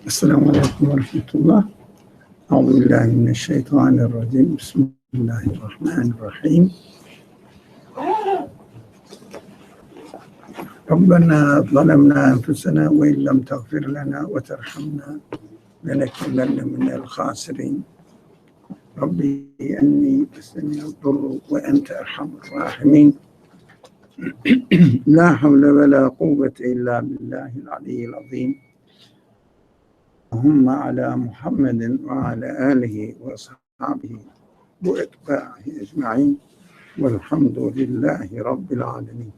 Assalamu alaikum wa rahmatullah. أعوذ بالله من الشيطان الرجيم. بسم الله الرحمن الرحيم. ربنا ظلمنا أنفسنا وإن لم تغفر لنا وترحمنا لنكونن من الخاسرين. ربي أني مسني الضر وأنت أرحم الراحمين. لا حول ولا قوة إلا بالله العلي العظيم. اللهم على محمد وعلى آله وصحبه وأتباعه أجمعين والحمد لله رب العالمين.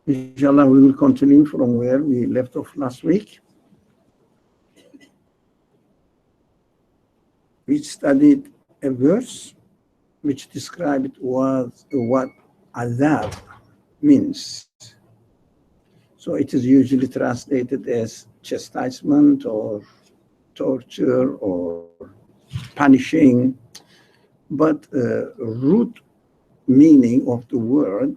Inshallah, we will continue from where we left off last week. We studied a verse which described what azab means. So it is usually translated as chastisement or torture or punishing, but root meaning of the word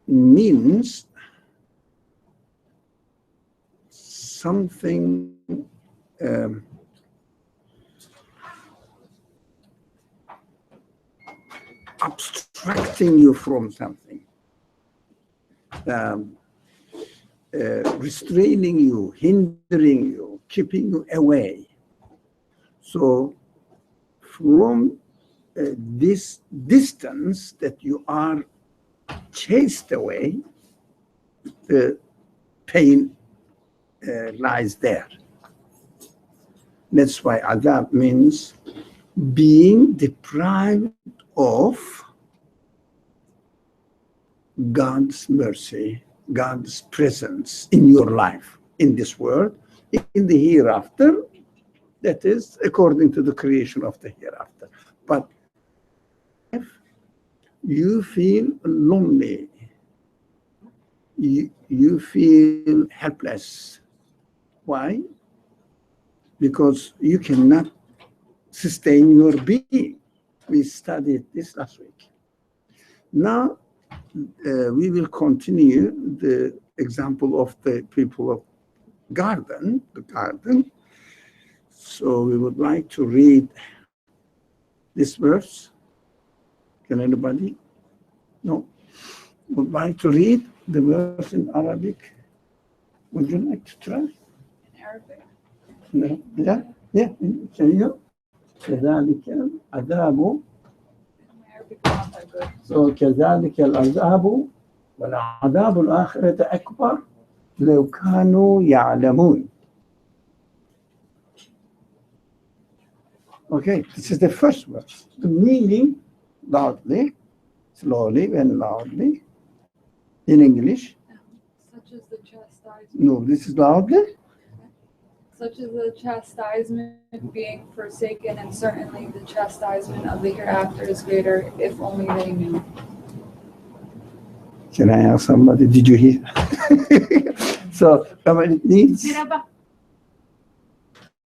means something abstracting you from something, restraining you, hindering you, keeping you away. So from this distance that you are chased away, the pain lies there. That's why adab means being deprived of God's mercy, God's presence in your life, in this world, in the hereafter. That is according to the creation of the hereafter. But if you feel lonely, you feel helpless. Why? Because you cannot sustain your being. We studied this last week. Now, we will continue the example of the people of the garden. So we would like to read this verse. Can anybody? No? Would like to read the verse in Arabic? Would you like to try? In Arabic? No? Yeah. Can you? كذلك العذاب. Arabic is not that good. So كذلك العذاب والعذاب الآخرة أكبر لو كانوا يعلمون. Okay, this is the first verse. The meaning, loudly, slowly and loudly, in English. Such as the chastisement. No, this is loudly. Such as the chastisement being forsaken, and certainly the chastisement of the hereafter is greater, if only they knew. Can I ask somebody, did you hear? So, it needs.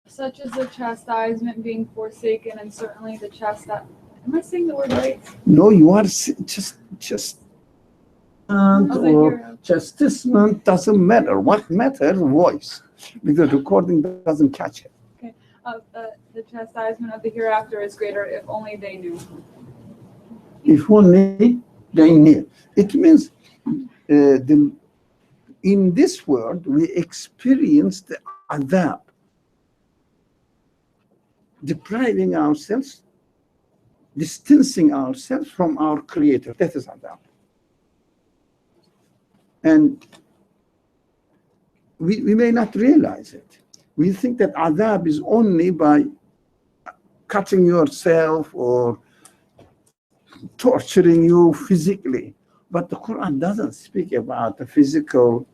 Such as the chastisement being forsaken, and certainly the chastisement. Am I saying the word right? No, you are just or chastisement doesn't matter. What matters, voice, because recording doesn't catch it. Okay. The chastisement of the hereafter is greater, if only they knew. If only they knew. It means in this world we experience the adab, depriving ourselves, distancing ourselves from our Creator. That is adab. And we may not realize it. We think that adab is only by cutting yourself or torturing you physically. But the Quran doesn't speak about the physical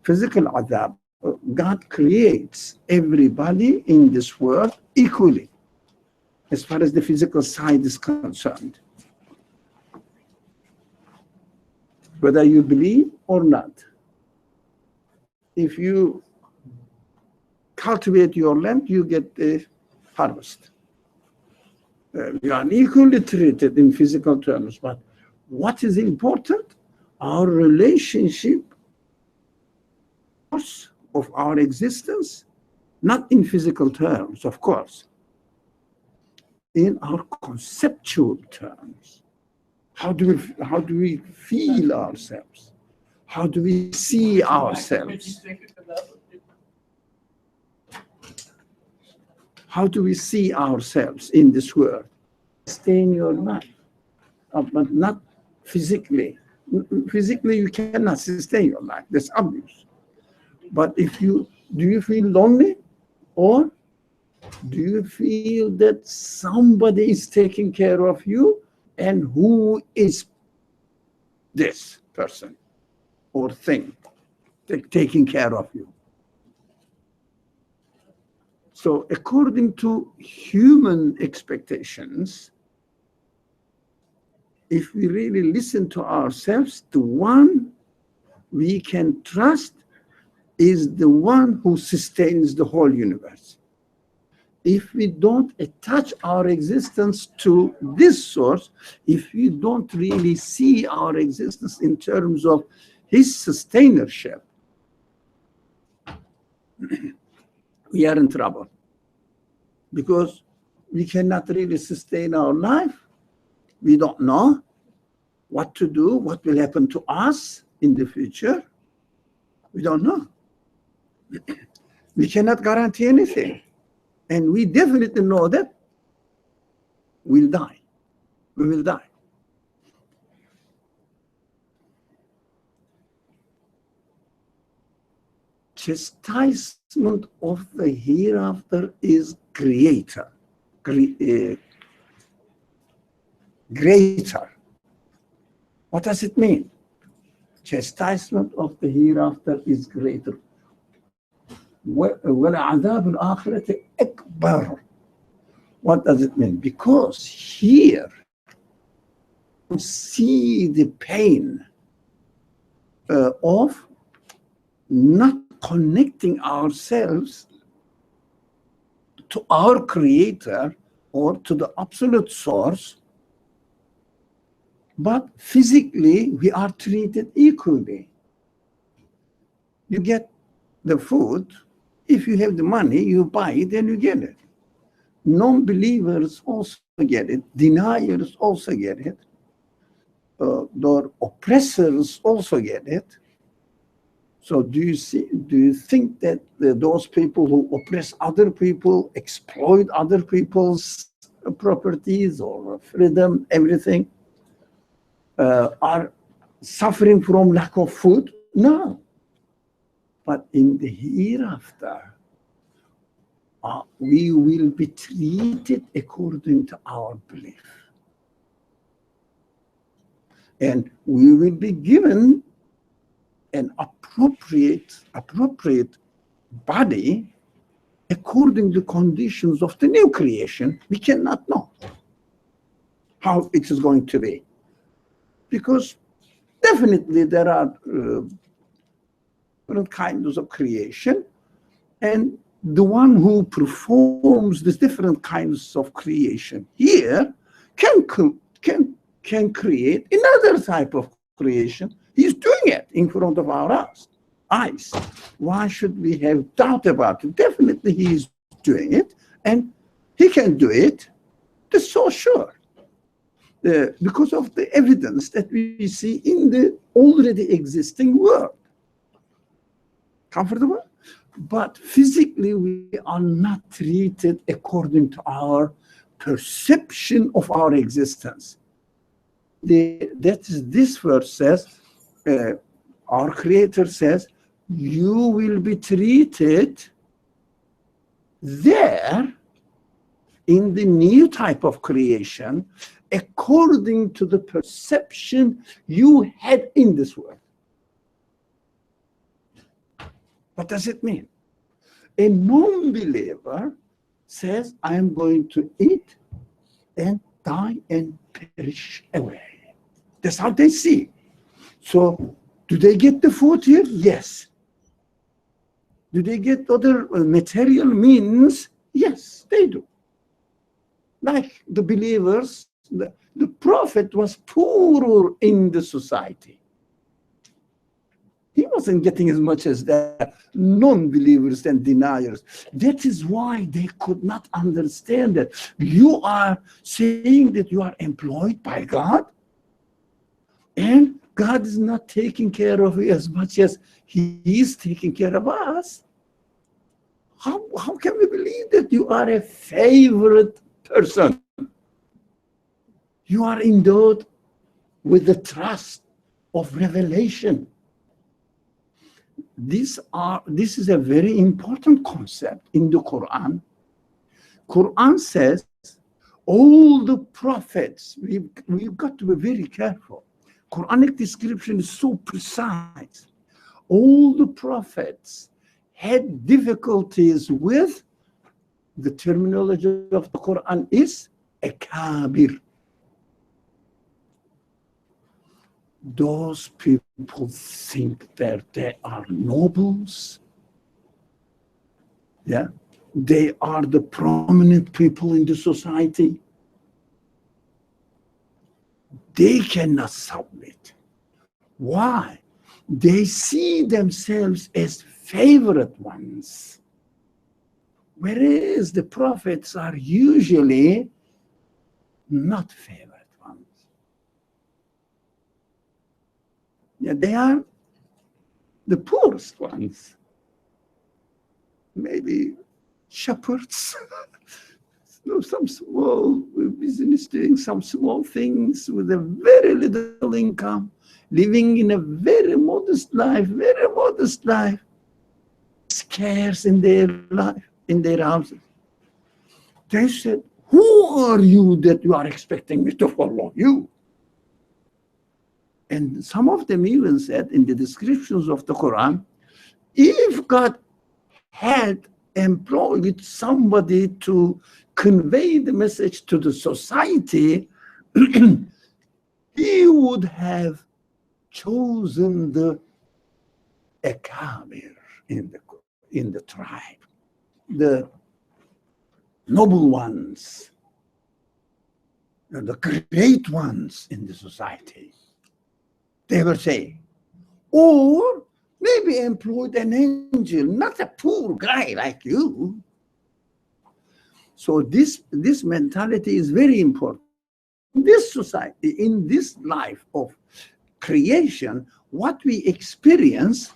adab. God creates everybody in this world equally, as far as the physical side is concerned. Whether you believe or not. If you cultivate your land, you get the harvest. We are equally treated in physical terms, but what is important? Our relationship of our existence, not in physical terms, of course, in our conceptual terms. How do we feel ourselves? How do we see ourselves? How do we see ourselves in this world? Stay in your life, but not physically. Physically, you cannot sustain your life. That's obvious. But do you feel lonely? Or do you feel that somebody is taking care of you? And who is this person or thing taking care of you? So according to human expectations, if we really listen to ourselves, the one we can trust is the one who sustains the whole universe. If we don't attach our existence to this source, if we don't really see our existence in terms of his sustainership, we are in trouble. Because we cannot really sustain our life. We don't know what to do, what will happen to us in the future. We don't know. We cannot guarantee anything. And we definitely know that we'll die. We will die. Chastisement of the hereafter is greater. Greater. What does it mean? Chastisement of the hereafter is greater. وَلَعَذَابُ الْآخِرَةِ أَكْبَرُ. What does it mean? Because here you see the pain of not connecting ourselves to our creator or to the absolute source, but physically we are treated equally. You get the food. If you have the money, you buy it and you get it. Non-believers also get it. Deniers also get it. The oppressors also get it. So do you think that those people who oppress other people, exploit other people's properties or freedom, everything, are suffering from lack of food? No. But in the hereafter, we will be treated according to our belief. And we will be given an appropriate body according to the conditions of the new creation. We cannot know how it is going to be. Because definitely there are different kinds of creation, and the one who performs these different kinds of creation here can create another type of creation. He's doing it in front of our eyes. Why should we have doubt about it? Definitely he is doing it, and he can do it. That's so sure. Because of the evidence that we see in the already existing world. Comfortable? But physically, we are not treated according to our perception of our existence. This verse says, our Creator says, you will be treated there in the new type of creation according to the perception you had in this world. What does it mean? A non-believer says, I am going to eat and die and perish away. That's how they see. So, do they get the food here? Yes. Do they get other material means? Yes, they do. like the believers, the prophet was poorer in the society. He wasn't getting as much as the non-believers and deniers. That is why they could not understand that you are saying that you are employed by God, and God is not taking care of you as much as He is taking care of us. How can we believe that you are a favorite person? You are endowed with the trust of revelation. This is a very important concept in the Quran. Quran says all the prophets, we've got to be very careful. Quranic description is so precise. All the prophets had difficulties with the terminology of the Quran is akabir. Those people think that they are nobles. Yeah, they are the prominent people in the society. They cannot submit. Why? They see themselves as favorite ones, whereas the prophets are usually not favorite ones. Yeah, they are the poorest ones. Maybe shepherds, some small business doing some small things with a very little income, living in a very modest life, scarce in their life, in their houses. They said, who are you that you are expecting me to follow you? And some of them even said in the descriptions of the Quran, if God had employed somebody to convey the message to the society, he would have chosen the akabir in the tribe, the noble ones, the great ones in the society. They were saying, or maybe employed an angel, not a poor guy like you. So this mentality is very important. In this society, in this life of creation, what we experience,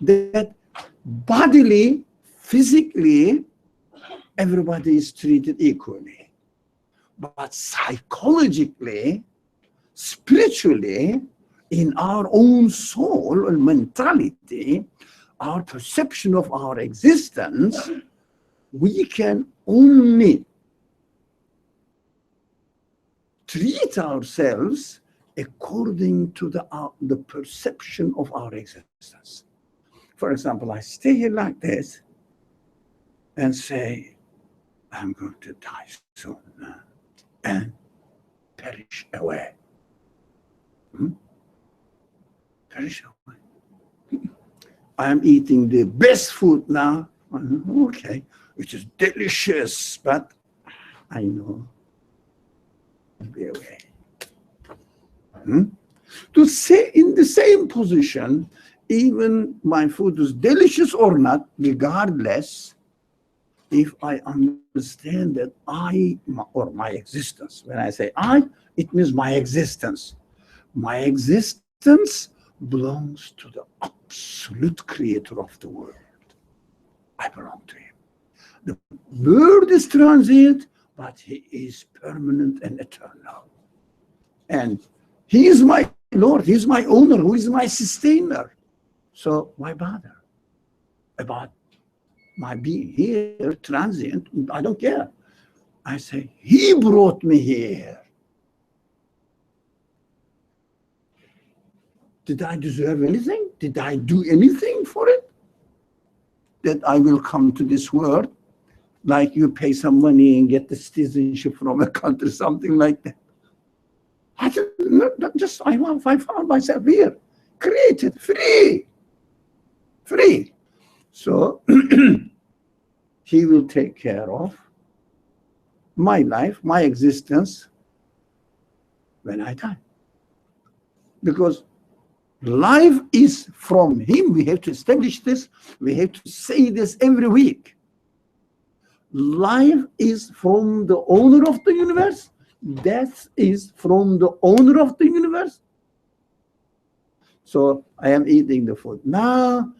that bodily, physically, everybody is treated equally. But psychologically, spiritually, in our own soul and mentality, our perception of our existence, we can only treat ourselves according to the perception of our existence. For example, I stay here like this and say, I'm going to die soon and perish away. Perish away. I'm eating the best food now. Okay, which is delicious, but I know I'll be away. To say in the same position, even my food is delicious or not, regardless, if I understand that my existence, when I say I, it means my existence. My existence belongs to the absolute creator of the world. I belong to him. The world is transient, but he is permanent and eternal. And he is my Lord, he is my owner, who is my sustainer. So why bother about my being here, transient? I don't care. I say, he brought me here. Did I deserve anything? Did I do anything for it? That I will come to this world, like you pay some money and get the citizenship from a country, something like that. I found myself here, created, free. So he will take care of my life, my existence, when I die. Because life is from him. We have to establish this. We have to say this every week. Life is from the owner of the universe. Death is from the owner of the universe. So I am eating the food. Now,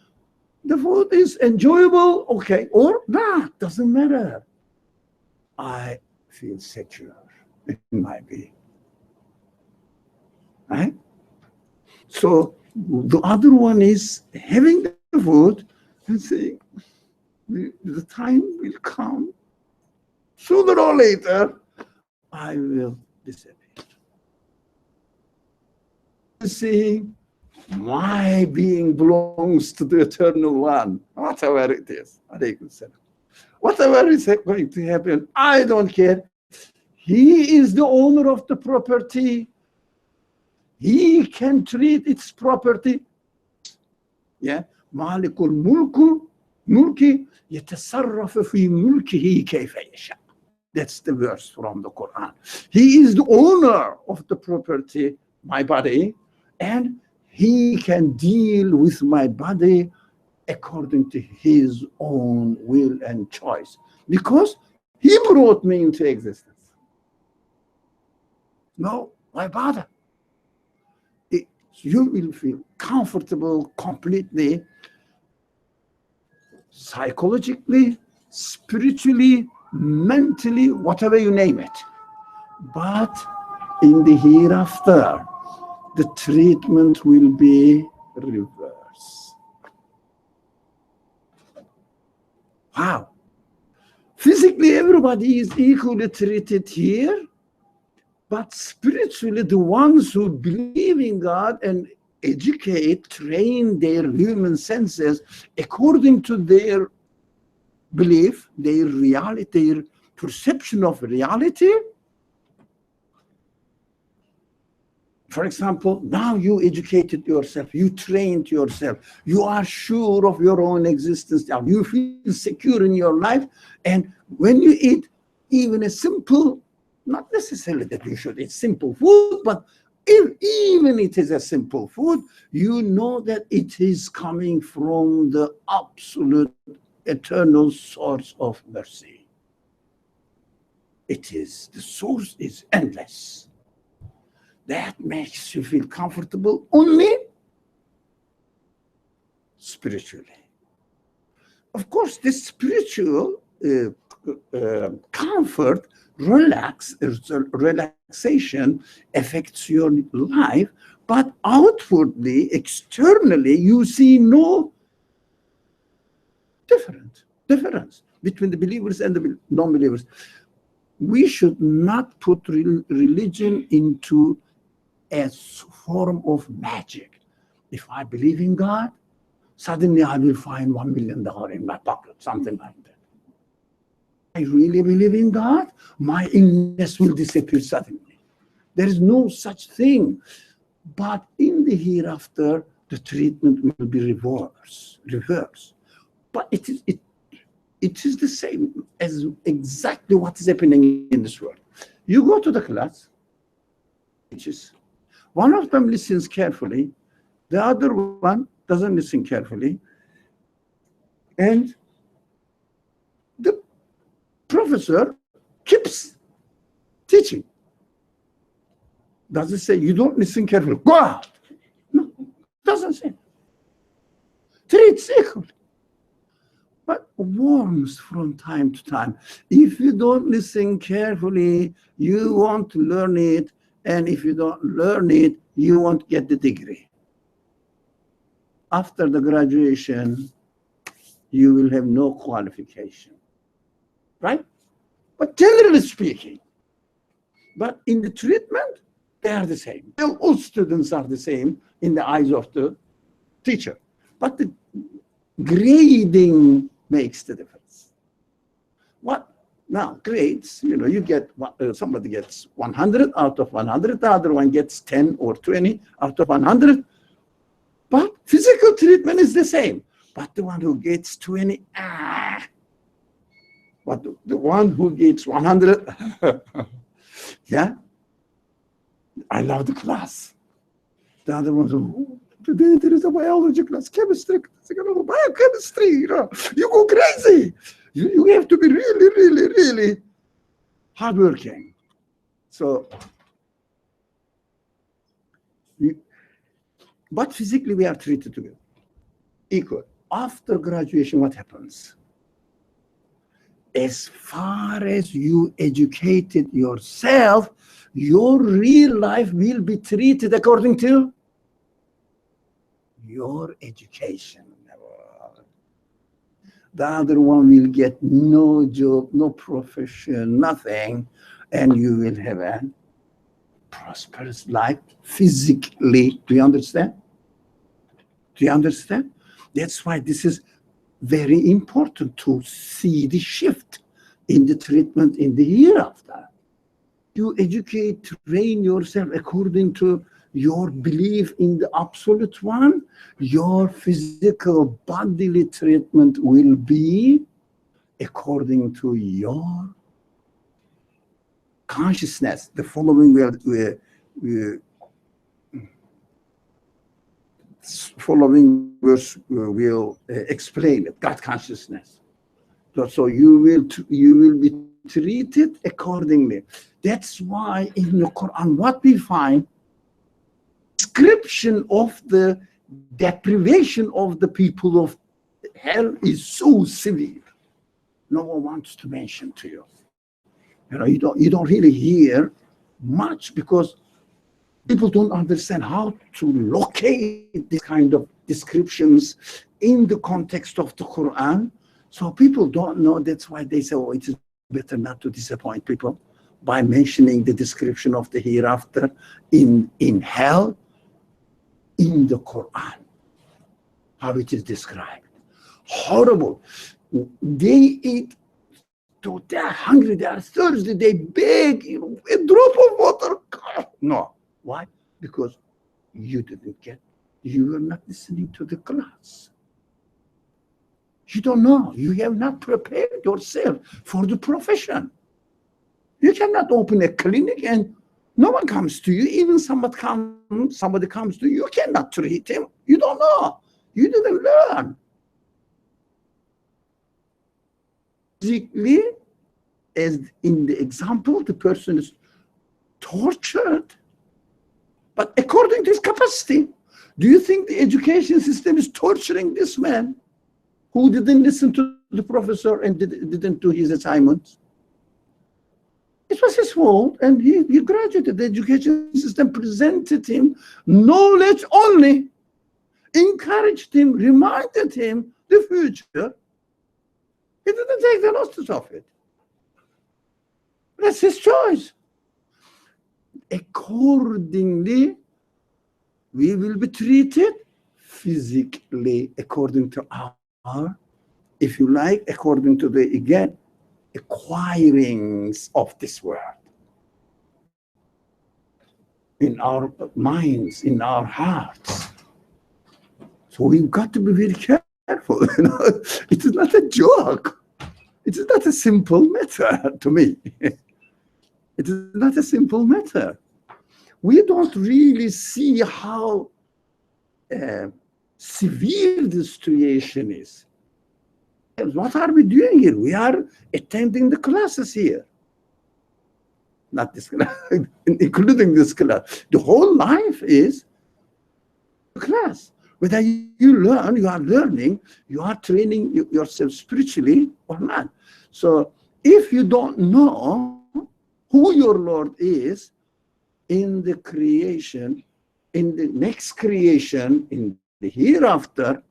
the food is enjoyable, okay, or not, doesn't matter. I feel secure in my being. Right? So the other one is having the food and saying, the time will come, sooner or later, I will disappear. Seeing my being belongs to the eternal one, whatever it is. Whatever is going to happen, I don't care. He is the owner of the property. He can treat its property. Yeah. Malikul mulki yatasarrafu fi mulkihi kayfa yasha. That's the verse from the Quran. He is the owner of the property, my body, and he can deal with my body according to his own will and choice, because he brought me into existence. No, my body. You will feel comfortable completely, psychologically, spiritually, mentally, whatever you name it. But in the hereafter, the treatment will be reverse. Wow. Physically, everybody is equally treated here, but spiritually, the ones who believe in God and educate, train their human senses according to their belief, their reality, their perception of reality. For example, now you educated yourself, you trained yourself, you are sure of your own existence now, you feel secure in your life, and when you eat even a simple, not necessarily that you should eat simple food, but even it is a simple food, you know that it is coming from the absolute eternal source of mercy. It is, the source is endless. That makes you feel comfortable only spiritually. Of course, this spiritual comfort, relaxation affects your life, but outwardly, externally, you see no difference between the believers and the non-believers. We should not put religion into a form of magic. If I believe in God, suddenly I will find $1 million in my pocket, something like that. I really believe in God, my illness will disappear suddenly. There is no such thing. But in the hereafter, the treatment will be reverse. But it is the same as exactly what is happening in this world. You go to the class, one of them listens carefully, the other one doesn't listen carefully, and the professor keeps teaching. Does it say, you don't listen carefully, go out? No, doesn't say. Treats equally. But warns from time to time. If you don't listen carefully, you won't learn it. And if you don't learn it, you won't get the degree. After the graduation, you will have no qualification. Right? But generally speaking, but in the treatment, they are the same. All students are the same in the eyes of the teacher. But the grading makes the difference. What? Now, grades, you get, somebody gets 100 out of 100, the other one gets 10 or 20 out of 100. But physical treatment is the same. But the one who gets 20, But the one who gets 100, yeah, I love the class. The other one's, oh, today there is a biology class, chemistry, biochemistry, you know, you go crazy. You have to be really, really, really hardworking. So, but physically we are treated together, equal. After graduation, what happens? As far as you educated yourself, your real life will be treated according to your education. The other one will get no job, no profession, nothing, and you will have a prosperous life physically. Do you understand? Do you understand? That's why this is very important to see the shift in the treatment in the hereafter. You educate, train yourself according to your belief in the absolute one. Your physical bodily treatment will be according to your consciousness. The following following verse will explain it. God consciousness. So you will be treated accordingly. That's why in the Quran, what we find, description of the deprivation of the people of hell is so severe. No one wants to mention to you. You know, you don't really hear much because people don't understand how to locate this kind of descriptions in the context of the Quran. So people don't know. That's why they say, oh, it is better not to disappoint people by mentioning the description of the hereafter in hell in the Quran, how it is described. Horrible. They eat, they are hungry, they are thirsty, they beg, you know, a drop of water. No. Why? Because you were not listening to the class. You don't know. You have not prepared yourself for the profession. You cannot open a clinic and no one comes to you. Even somebody comes to you, you cannot treat him. You don't know. You didn't learn. Physically, as in the example, the person is tortured. But according to his capacity, do you think the education system is torturing this man who didn't listen to the professor and didn't do his assignments? It was his fault, and he graduated. The education system presented him knowledge only, encouraged him, reminded him the future. He didn't take the notice of it. That's his choice. Accordingly, we will be treated physically according to our, if you like, according to the, again, acquirings of this world. In our minds, in our hearts. So we've got to be very careful. You know? It is not a joke. It is not a simple matter to me. It is not a simple matter. We don't really see how severe the situation is. What are we doing here? We are attending the classes here. Not this class, including this class. The whole life is a class. Whether you learn, you are learning, you are training yourself spiritually or not. So if you don't know who your Lord is in the creation, in the next creation, in the hereafter,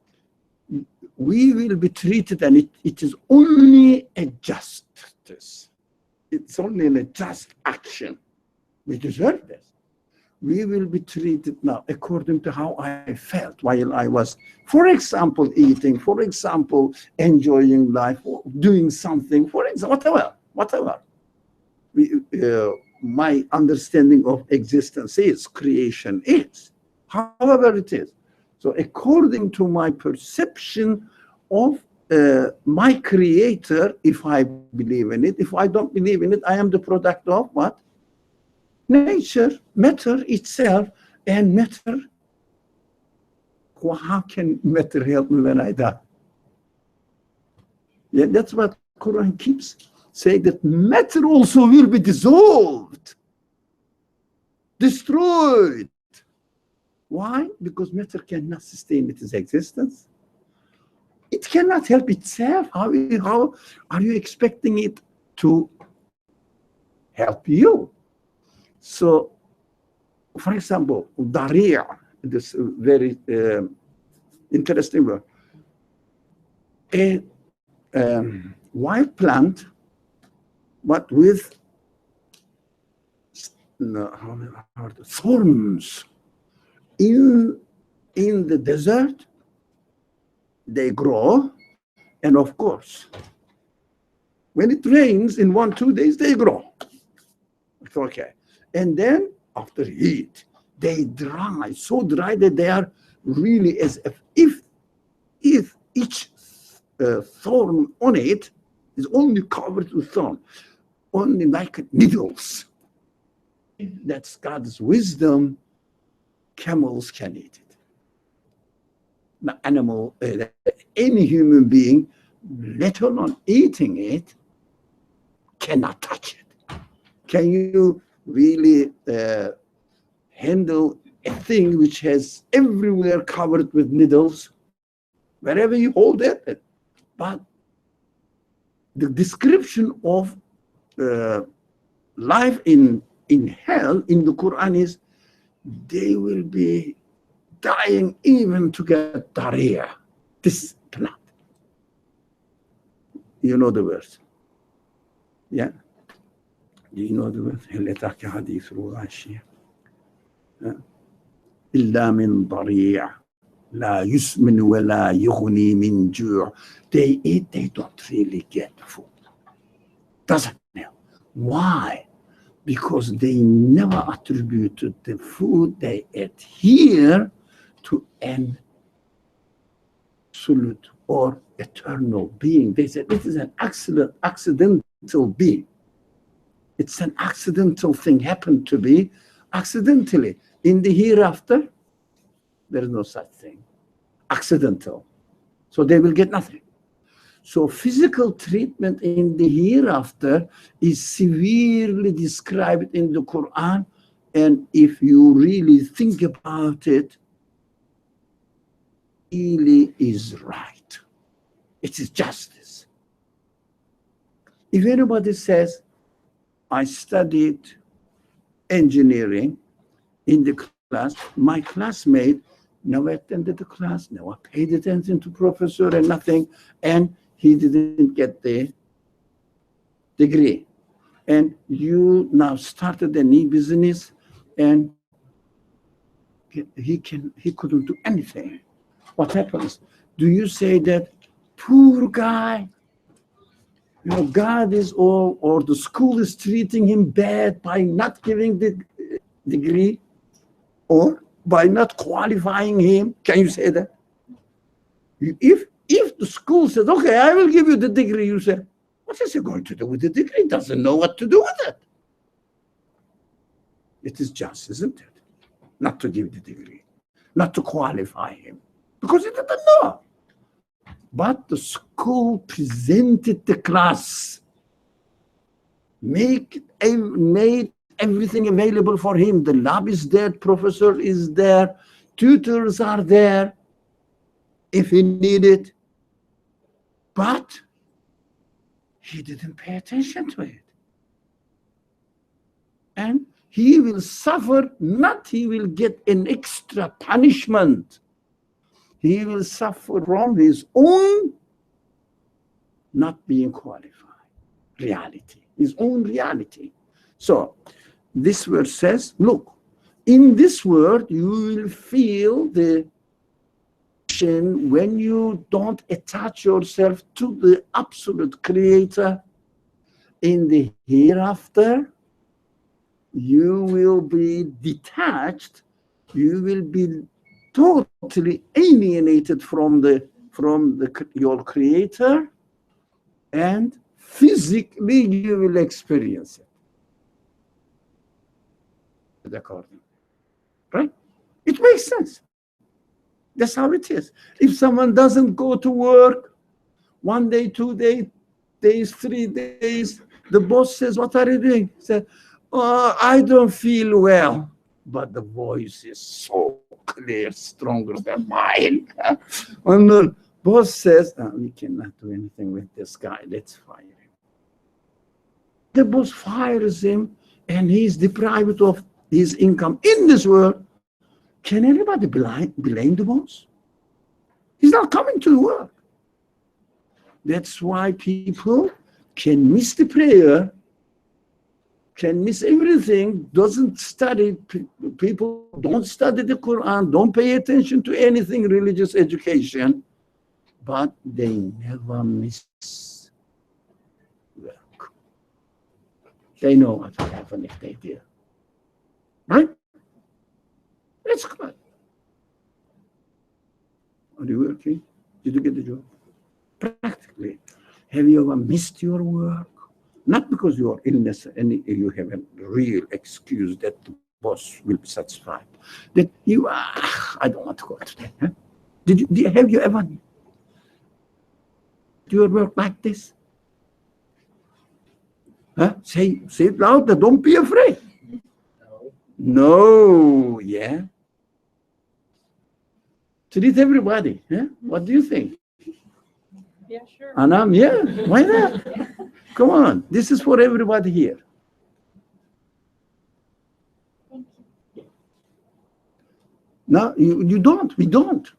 we will be treated, and it is only a justice. It's only a just action. We deserve this. We will be treated now according to how I felt while I was, for example, eating, for example, enjoying life, or doing something, for example, whatever. My understanding of existence is, creation is, however it is. So according to my perception of my creator, if I believe in it. If I don't believe in it, I am the product of what? Nature, matter itself, and matter. Well, how can matter help me when I die? Yeah, that's what Quran keeps saying, that matter also will be dissolved, destroyed. Why? Because matter cannot sustain its existence. It cannot help itself. How are you expecting it to help you? So, for example, daria, this very interesting word. A wild plant, but with thorns. In the desert, they grow, and of course, when it rains in 1-2 days, they grow. It's okay. And then after heat, they dry, so dry that they are really as if each thorn on it is only covered with thorn, only like needles. That's God's wisdom. Camels can eat it. The animal, any human being, let alone eating it, cannot touch it. Can you really handle a thing which has everywhere covered with needles, wherever you hold it? But the description of life in hell in the Quran is they will be dying even to get diarrhea. This plant. You know the verse? Yeah? Do you know the verse? هل أتاك حديث الغاشية إلا من ضريع لا يسمن ولا يغني من جوع. They eat, they don't really get food. Doesn't help. Why? Because they never attributed the food they ate here to an absolute or eternal being. They said it is an accidental being. It's an accidental thing, happened to be accidentally. In the hereafter, there is no such thing. Accidental. So they will get nothing. So physical treatment in the hereafter is severely described in the Quran. And if you really think about it, it really is right. It is justice. If anybody says, I studied engineering in the class, my classmate never attended the class, never paid attention to professor and nothing, and he didn't get the degree. And you now started a new business and he couldn't do anything. What happens? Do you say that poor guy, God is all, or the school is treating him bad by not giving the degree or by not qualifying him? Can you say that? If the school says, okay, I will give you the degree, you say, what is he going to do with the degree? He doesn't know what to do with it. It is just, isn't it? Not to give the degree, not to qualify him, because he didn't know. But the school presented the class, made everything available for him. The lab is there, professor is there, tutors are there, if he needed. But he didn't pay attention to it. And he will suffer, not he will get an extra punishment. He will suffer from his own not being qualified. Reality, his own reality. So this verse says, look, in this world you will feel the when you don't attach yourself to the absolute creator. In the hereafter, you will be detached, you will be totally alienated from the from your creator, and physically you will experience it. According, right? It makes sense. That's how it is. If someone doesn't go to work 1 day, 2 days, 3 days, the boss says, "What are you doing?" He said, "Oh, I don't feel well." But the voice is so clear, stronger than mine. And the boss says, "We cannot do anything with this guy. Let's fire him." The boss fires him, and he's deprived of his income in this world. Can anybody blame the boss? He's not coming to work. That's why people can miss the prayer, can miss everything, doesn't study. People don't study the Quran, don't pay attention to anything religious education, but they never miss work. They know what will happen if they do. Right? That's good. Are you working? Did you get the job? Practically, have you ever missed your work? Not because you are illness and you have a real excuse that the boss will be satisfied. That you, I don't want to go today. Huh? Have you ever do your work like this? Huh? Say it louder. Don't be afraid. No, yeah. Treat everybody. Huh? What do you think? Yeah, sure. Anam, yeah, why not? Come on, this is for everybody here. Thank you. No, we don't.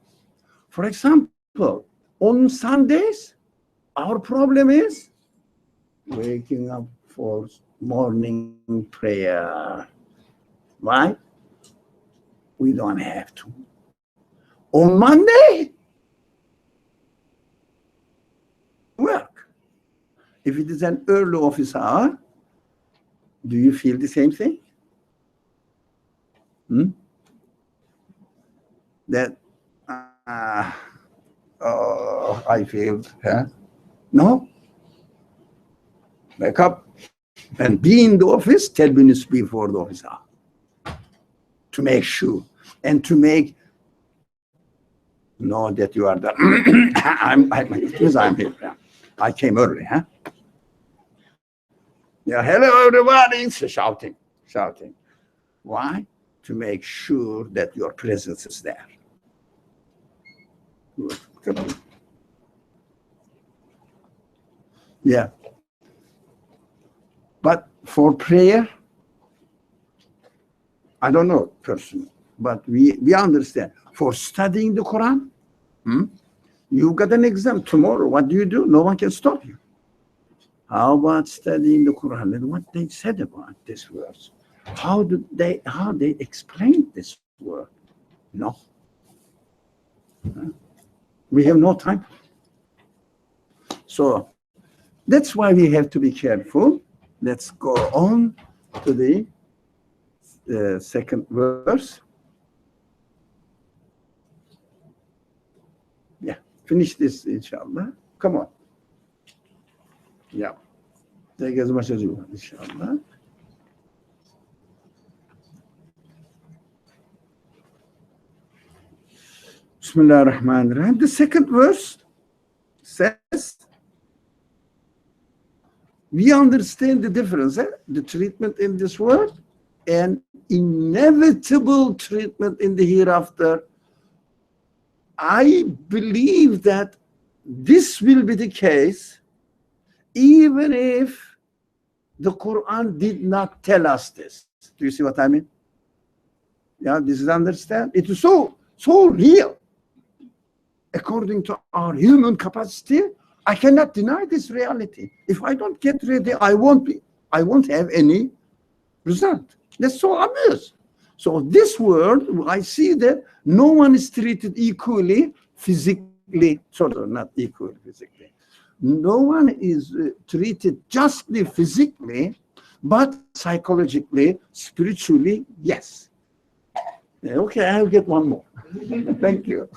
For example, on Sundays, our problem is waking up for morning prayer. Why? We don't have to. On Monday, work. If it is an early office hour, do you feel the same thing? That, I feel, huh? No? Wake up and be in the office 10 minutes before the office hour to make sure and to make know that you are the I'm here. Yeah. I came early, huh? Yeah, hello everybody. It's shouting. Why? To make sure that your presence is there. Yeah. But for prayer, I don't know personally, but we understand. For studying the Quran, you got an exam tomorrow. What do? No one can stop you. How about studying the Quran and what they said about this verse? How they explained this word? No. We have no time. So that's why we have to be careful. Let's go on to the second verse. Yeah, finish this, inshallah. Come on. Yeah. Take as much as you want, inshallah. Bismillah ar-Rahman ar-Rahim. The second verse says, we understand the difference, the treatment in this world and inevitable treatment in the hereafter. I believe that this will be the case even if the Quran did not tell us this. Do you see what I mean? Yeah, this is understand. It is so real. According to our human capacity, I cannot deny this reality. If I don't get ready, I won't have any result. That's so obvious. So this world, I see that no one is treated equally physically, sort of not equally physically. No one is treated justly physically, but psychologically, spiritually, yes. Okay, I'll get one more. Thank you.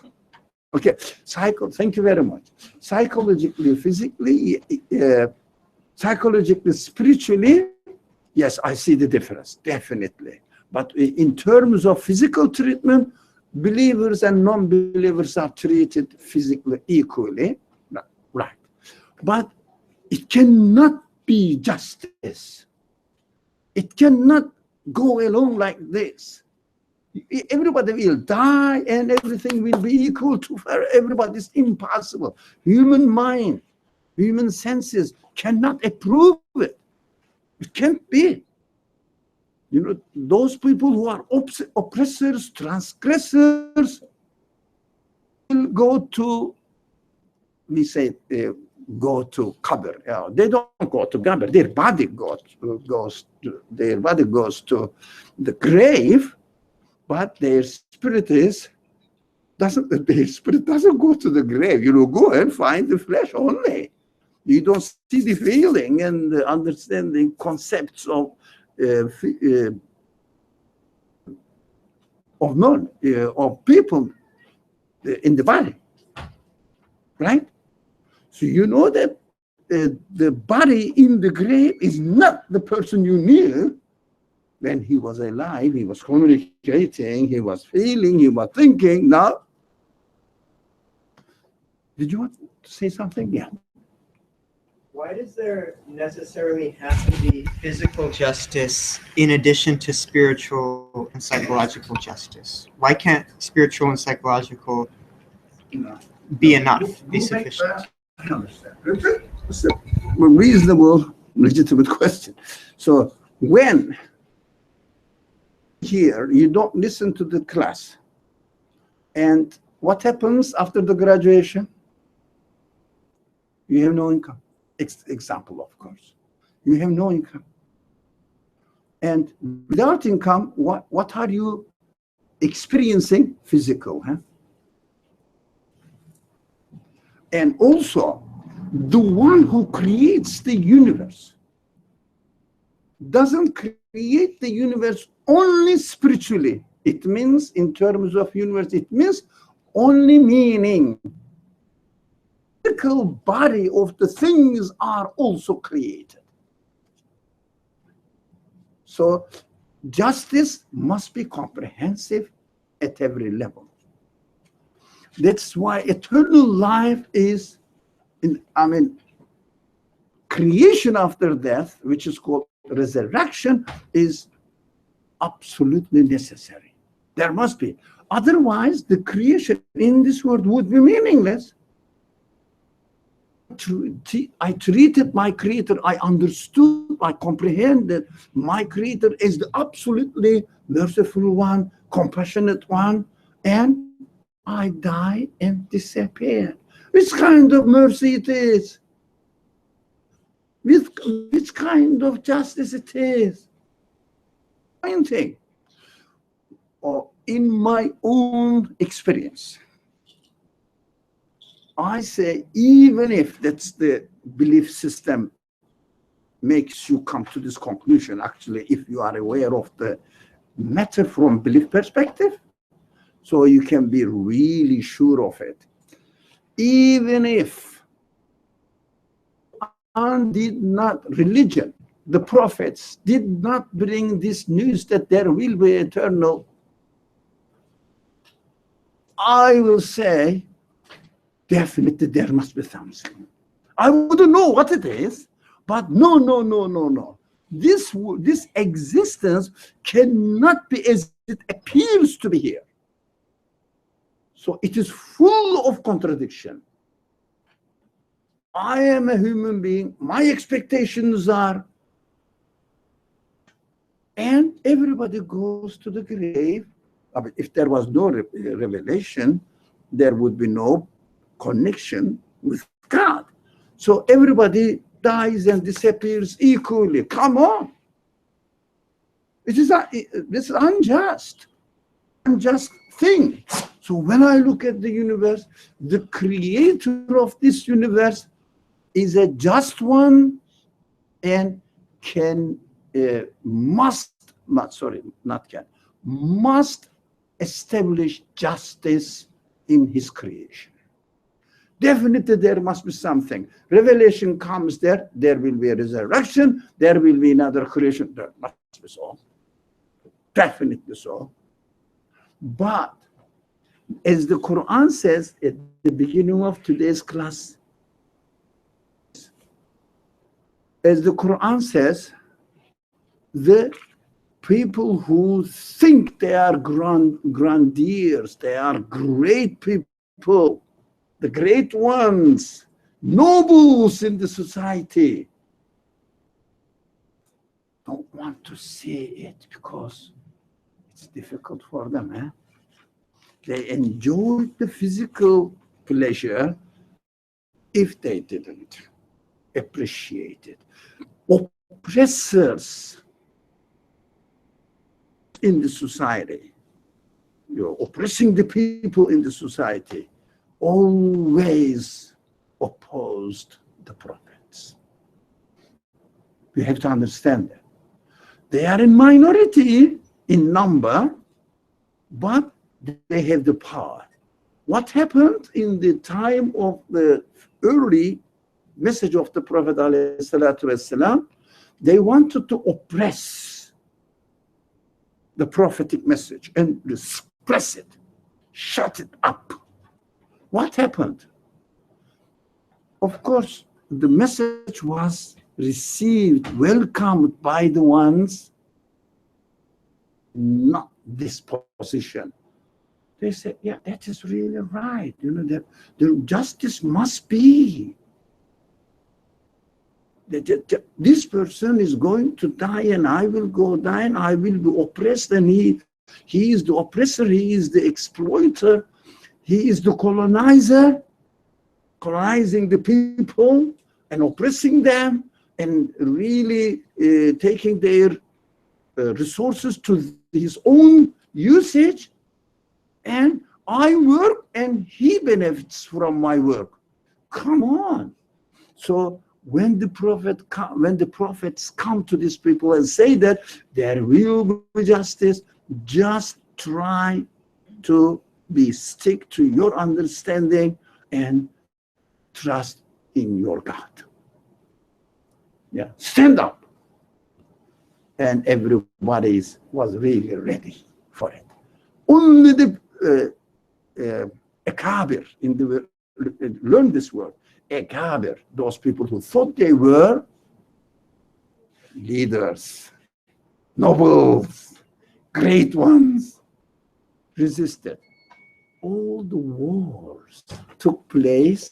Okay, thank you very much. Psychologically, physically, psychologically, spiritually, yes, I see the difference, definitely. But in terms of physical treatment, believers and non-believers are treated physically equally, right? But it cannot be justice. It cannot go along like this. Everybody will die and everything will be equal to everybody. It's impossible. Human mind, human senses cannot approve it. It can't be. You know, those people who are oppressors, transgressors, will go to, we say, go to qabr. They don't go to qabr. Their body goes to the grave, but their spirit doesn't go to the grave. You know, go and find the flesh only. You don't see the feeling and the understanding concepts of people in the body, right? So you know that the body in the grave is not the person you knew when he was alive. He was communicating, he was feeling, he was thinking. Now, did you want to say something? Yeah. Why does there necessarily have to be physical justice in addition to spiritual and psychological justice? Why can't spiritual and psychological be enough, be sufficient? I understand. It's a reasonable, legitimate question. So when here you don't listen to the class, and what happens after the graduation? You have no income. Example, of course. You have no income. And without income, what are you experiencing? Physical, huh? And also, the one who creates the universe doesn't create the universe only spiritually. It means, in terms of universe, it means only meaning. The physical body of the things are also created. So justice must be comprehensive at every level. That's why eternal life is, creation after death, which is called resurrection, is absolutely necessary. There must be. Otherwise, the creation in this world would be meaningless. I treated my creator, I understood, I comprehended my creator is the absolutely merciful one, compassionate one, and I die and disappear. Which kind of mercy it is? Which kind of justice it is? Same thing. Or in my own experience, I say, even if that's the belief system makes you come to this conclusion, actually, if you are aware of the matter from belief perspective, so you can be really sure of it. Even if religion, the prophets did not bring this news that there will be eternal, I will say, definitely there must be something. I wouldn't know what it is, but no. This existence cannot be as it appears to be here. So it is full of contradiction. I am a human being, my expectations are, and everybody goes to the grave. If there was no revelation, there would be no connection with God. So everybody dies and disappears equally. Come on. This is unjust thing. So when I look at the universe, the creator of this universe is a just one and must establish justice in his creation. Definitely there must be something. Revelation comes there will be a resurrection, there will be another creation. That must be so. Definitely so. But as the Quran says at the beginning of today's class, as the Quran says, the people who think they are grandiers, they are great people, the great ones, nobles in the society, don't want to see it because it's difficult for them. Eh? They enjoy the physical pleasure if they didn't appreciate it. Oppressors in the society, you're oppressing the people in the society, always opposed the prophets. We have to understand that. They are in minority in number, but they have the power. What happened in the time of the early message of the Prophet ﷺ, they wanted to oppress the prophetic message and suppress it, shut it up. What happened? Of course, the message was received, welcomed by the ones not this position. They said, yeah, that is really right. You know, that the justice must be. This person is going to die and I will go die and I will be oppressed, and he is the oppressor, he is the exploiter, he is the colonizer, colonizing the people and oppressing them and really taking their resources to his own usage. And I work and he benefits from my work. Come on. So when the prophets come to these people and say that there will be justice, just try to stick to your understanding and trust in your God. Yeah, stand up. And everybody was really ready for it. Only the Akabir in the learn this word. Akabir, those people who thought they were leaders, nobles, great ones, resisted. All the wars took place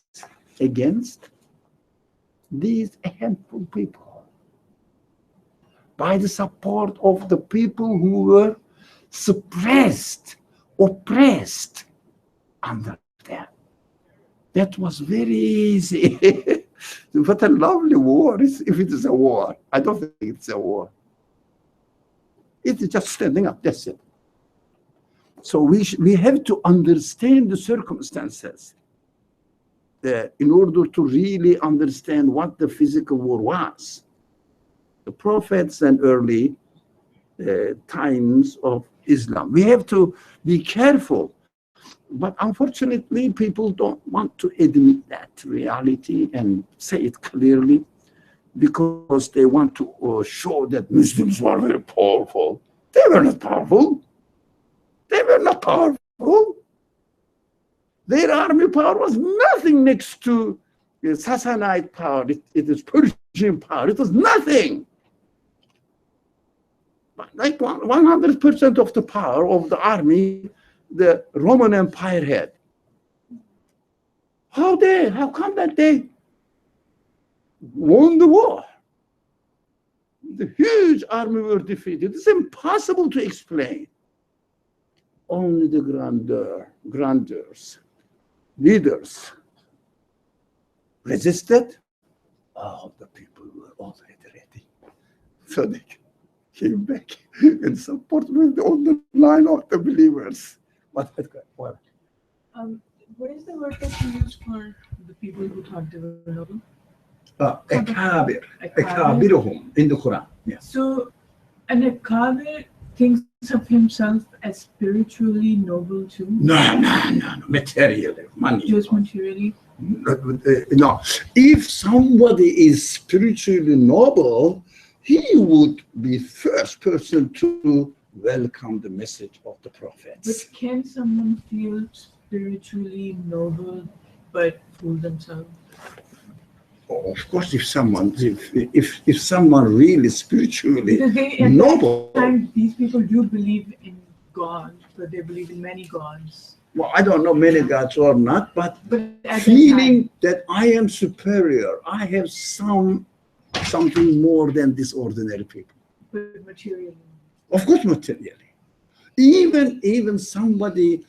against these handful people by the support of the people who were suppressed, oppressed under them. That was very easy. What a lovely war, if it is a war. I don't think it's a war. It is just standing up, that's it. So we have to understand the circumstances in order to really understand what the physical war was. The prophets and early times of Islam. We have to be careful. But unfortunately, people don't want to admit that reality and say it clearly because they want to show that Muslims were very powerful. They were not powerful. They were not powerful. Their army power was nothing next to Sassanide power. It is Persian power. It was nothing. But like 100% of the power of the army the Roman Empire had. How come that they won the war? The huge army were defeated. It's impossible to explain. Only the grandeurs, leaders resisted. Oh, the people were already ready. So they came back and supported on the line of the believers. What is the word that you use for the people who thought they were noble? Akabir. Akabiruhum in the Quran. Yes. So an Akabir thinks of himself as spiritually noble too? No, materially, money. Just materially? No, if somebody is spiritually noble, he would be first person to welcome the message of the But prophets. can someone feel spiritually noble but fool themselves? Of course, if someone really spiritually Because they, at noble, that time, these people do believe in God, but they believe in many gods. well, I don't know many gods or not, but But at feeling that I am superior, I have something more than these ordinary people. but materially. Of course, materially. Even somebody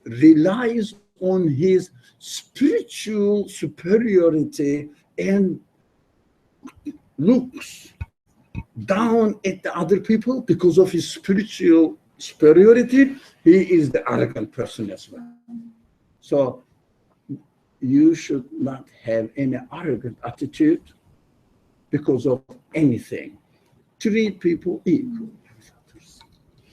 relies on his spiritual superiority and looks down at the other people because of his spiritual superiority, he is the arrogant person as well. So you should not have any arrogant attitude because of anything. Treat people equally.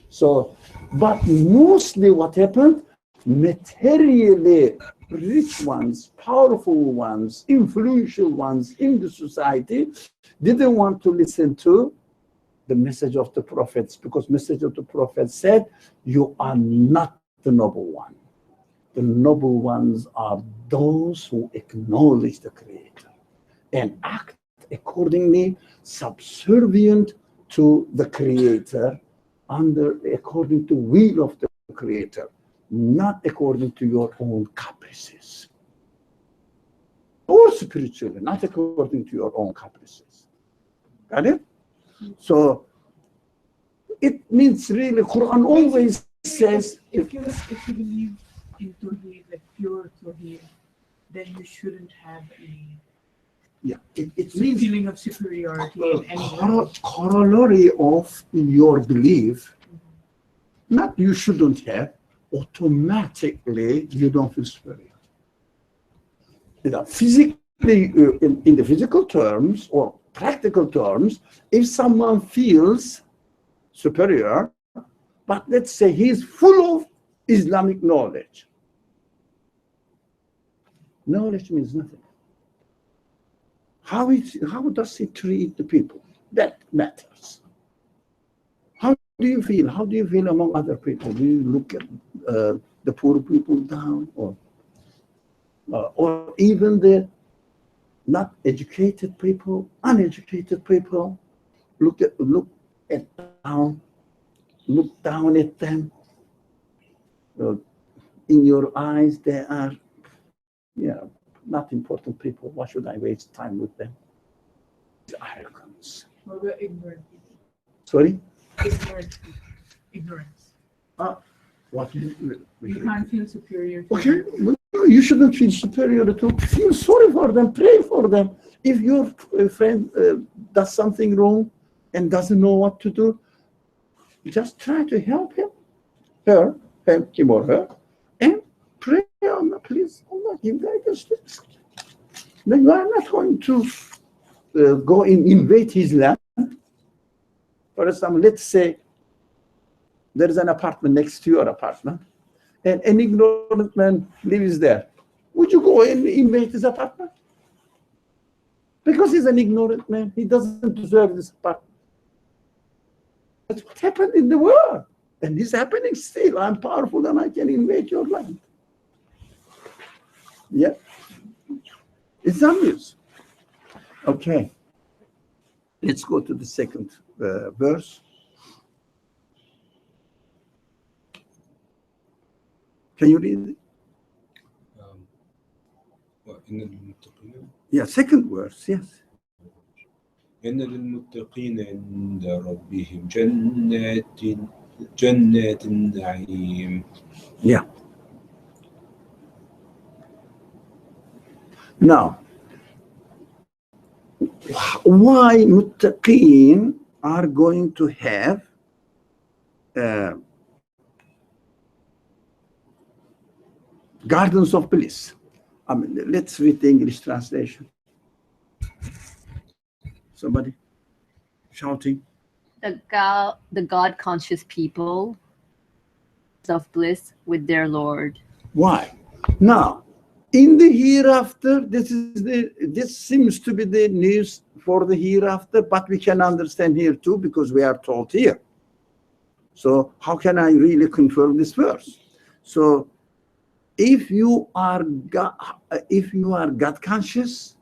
So, but mostly what happened, materially rich ones, powerful ones, influential ones in the society didn't want to listen to the message of the prophets, because message of the prophets said, you are not the noble one. The noble ones are those who acknowledge the Creator and act accordingly, subservient to the Creator, according to will of the Creator, not according to your own caprices. Or spiritually, not according to your own caprices. Got it? So it means really, Quran always says, if you believe in Tawheed, like pure Tawheed, then you shouldn't have it a means feeling of superiority in any way. corollary of your belief, not you shouldn't have, automatically you don't feel superior. Physically, in the physical terms or practical terms, if someone feels superior, but let's say he's full of Islamic knowledge, knowledge means nothing. How does he treat the people? That matters. How do you feel? How do you feel among other people? Do you look at the poor people down, or even the not educated people, uneducated people? Look down at them. In your eyes, they are, not important people. Why should I waste time with them? It's arrogance. What about ignorant people? Sorry? Ignorant people. Ignorance. What You can't feel superior to Okay, them. well, you shouldn't feel superior to. Feel sorry for them, pray for them. If your friend does something wrong and doesn't know what to do, just try to help him or her, and pray on Allah, please, Allah, give guidance to us. Then you are not going to go and invade his land. For example, let's say there is an apartment next to your apartment, and an ignorant man lives there. Would you go and invade his apartment? Because he's an ignorant man, he doesn't deserve this apartment. That's what happened in the world. And it's happening still. I'm powerful and I can invade your land. Yeah. It's obvious. Okay. Let's go to the second verse. Can you read it? وإن للمتقين Yeah, second verse, yes. إن للمتقين عند ربهم جنات النعيم. Yeah. Now, why muttaqeen are going to have gardens of bliss? I mean, let's read the English translation. Somebody shouting. the God conscious people of bliss with their Lord. Why? Now, in the hereafter, this seems to be the news for the hereafter, but we can understand here too because we are taught here. So how can I really confirm this verse? So if you are God conscious,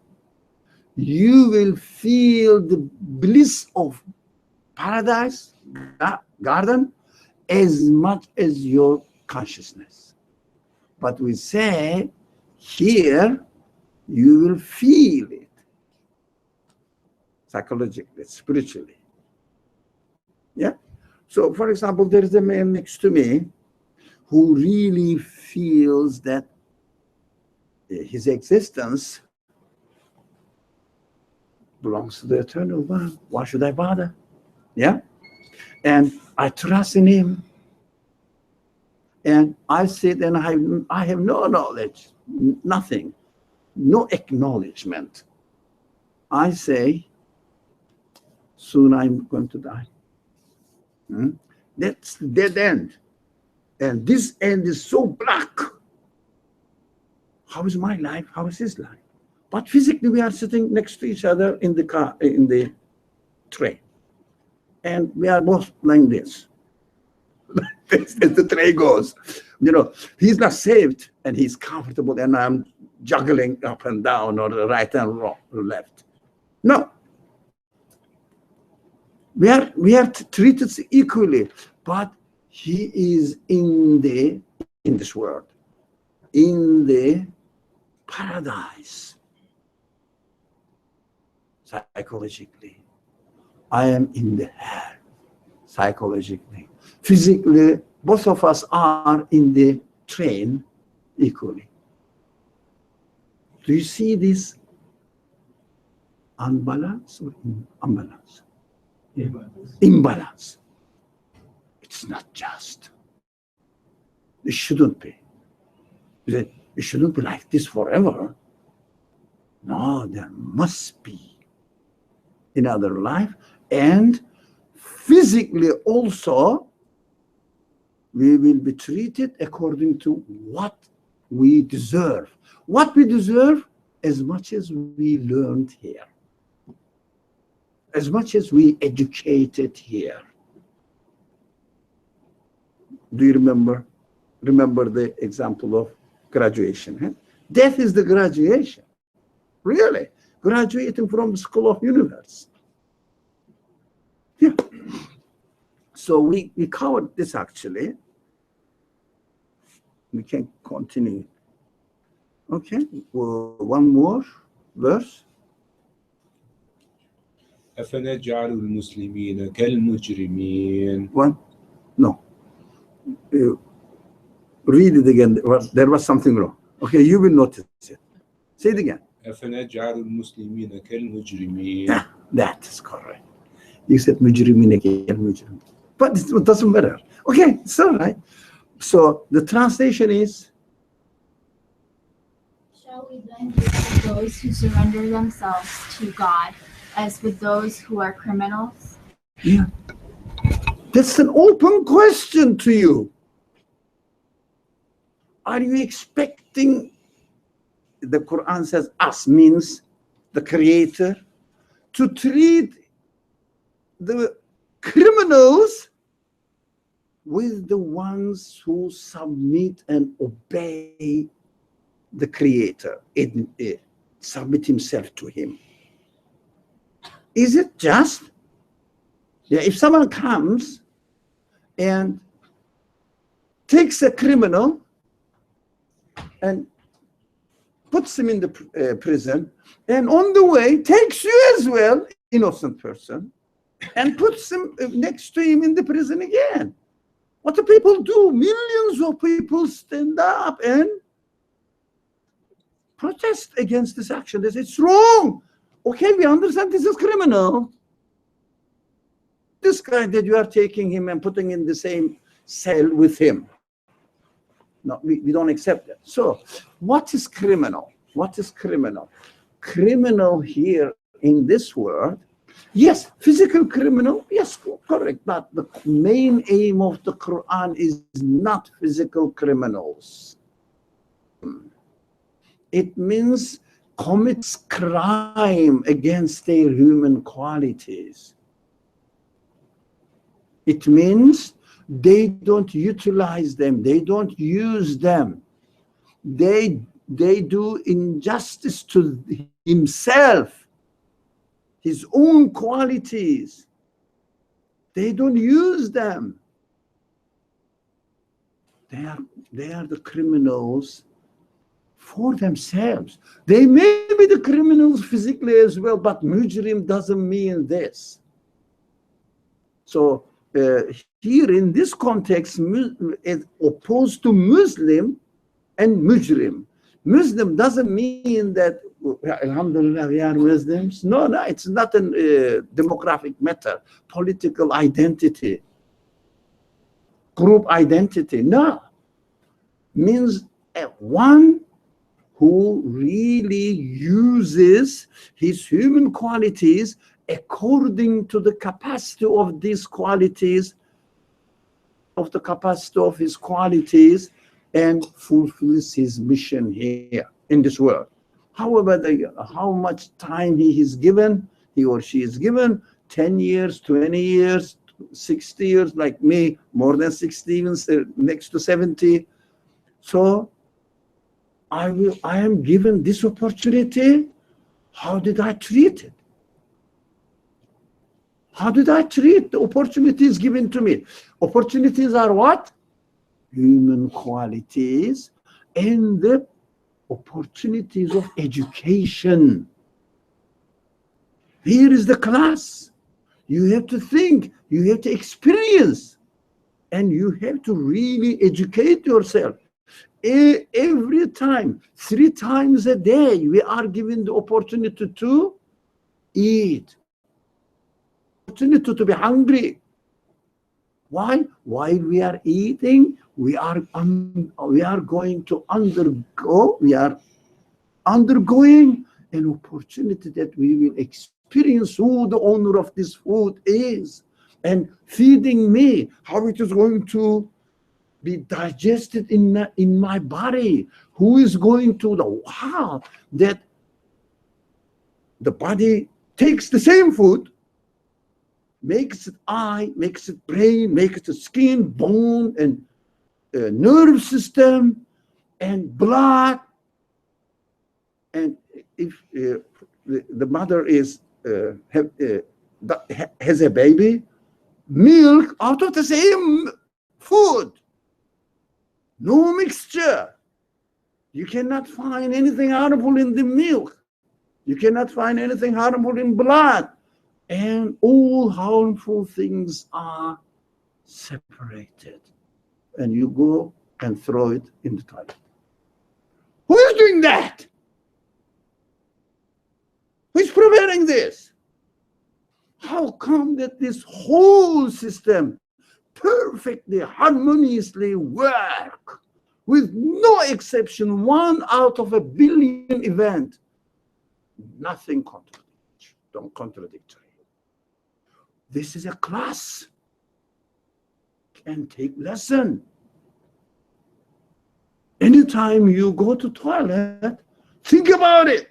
you will feel the bliss of paradise, garden, as much as your consciousness. But we say here, you will feel it psychologically, spiritually. Yeah. So, for example, there is a man next to me who really feels that his existence belongs to the eternal one. Why should I bother? Yeah. And I trust in him. And I sit and I have no knowledge, nothing, no acknowledgement. I say, soon I'm going to die. That's the dead end. And this end is so black. How is my life? How is his life? But physically, we are sitting next to each other in the car, in the train. And we are both like this. As the train goes. You know, he's not saved and he's comfortable and I'm juggling up and down or right and wrong, left. No. We are treated equally, but he is in this world, in the paradise, psychologically. I am in the hell, psychologically. Physically, both of us are in the train equally. Do you see this unbalance or imbalance? Imbalance. It's not just. It shouldn't be. It shouldn't be like this forever. No, there must be another life. And physically also, we will be treated according to what we deserve. What we deserve as much as we learned here. As much as we educated here. Do you remember the example of graduation? Huh? Death is the graduation. Really. Graduating from the School of Universe. Yeah. So we covered this actually. We can continue. Okay. Well, one more verse. أفنجعل المسلمين كالمجرمين. One? No. Read it again. There was something wrong. Okay, you will notice it. Say it again. أفنجعل المسلمين كالمجرمين. Yeah, that is correct. You said مجرمين كالمجرمين. But it doesn't matter. Okay, it's all right. So the translation is, shall we then do with those who surrender themselves to God as with those who are criminals? yeah. That's an open question to you. Are you expecting, the Quran says us means the Creator, to treat the criminals with the ones who submit and obey the Creator, submit himself to him? Is it just? Yeah, if someone comes and takes a criminal and puts him in the prison, and on the way takes you as well, innocent person, and puts him next to him in the prison again. What do people do? Millions of people stand up and protest against this action. They say, it's wrong. Okay, we understand this is criminal. This guy that you are taking him and putting in the same cell with him. No, we don't accept that. So, what is criminal? What is criminal? Criminal here in this world Yes, physical criminal, yes, correct. But the main aim of the Quran is not physical criminals. It means commits crime against their human qualities. It means they don't utilize them, they don't use them. They do injustice to himself, his own qualities. They don't use them. They are the criminals for themselves. They may be the criminals physically as well, but mujrim doesn't mean this. So here in this context, as opposed to Muslim and mujrim. Muslim doesn't mean that, alhamdulillah, we are Muslims. No, it's not a demographic matter, political identity, group identity. No. Means one who really uses his human qualities according to the capacity of these qualities, of the capacity of his qualities, and fulfills his mission here in this world. However, how much time he is given, he or she is given, 10 years, 20 years, 60 years, like me, more than 60, even next to 70. So I am given this opportunity. How did I treat it? How did I treat the opportunities given to me? Opportunities are what? Human qualities and the opportunities of education. Here is the class. You have to think, you have to experience, and you have to really educate yourself. Every time, 3 times a day, we are given the opportunity to eat, opportunity to be hungry. Why? While we are eating, we are going to undergo, we are undergoing an opportunity that we will experience who the owner of this food is, and feeding me, how it is going to be digested in my body, who is going to that the body takes the same food, makes it eye, makes it brain, makes it skin, bone, and nerve system, and blood. And if the mother is has a baby, milk out of the same food, no mixture. You cannot find anything harmful in the milk. You cannot find anything harmful in blood. And all harmful things are separated. And you go and throw it in the toilet. Who is doing that? Who is preventing this? How come that this whole system perfectly, harmoniously work with no exception, 1 out of 1 billion event, nothing contradictory. This is a class. Can take lesson. Anytime you go to toilet, think about it.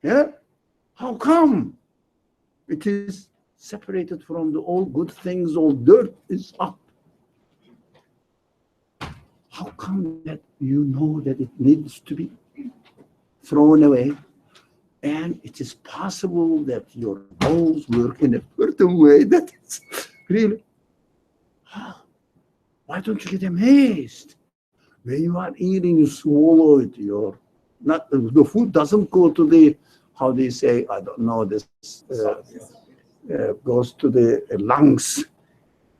Yeah? How come it is separated from the all good things, all dirt is up? How come that you know that it needs to be thrown away? And it is possible that your bowels work in a certain way that it's really, why don't you get amazed? When you are eating, you swallow it, the food doesn't go to the, how they say, I don't know, this goes to the lungs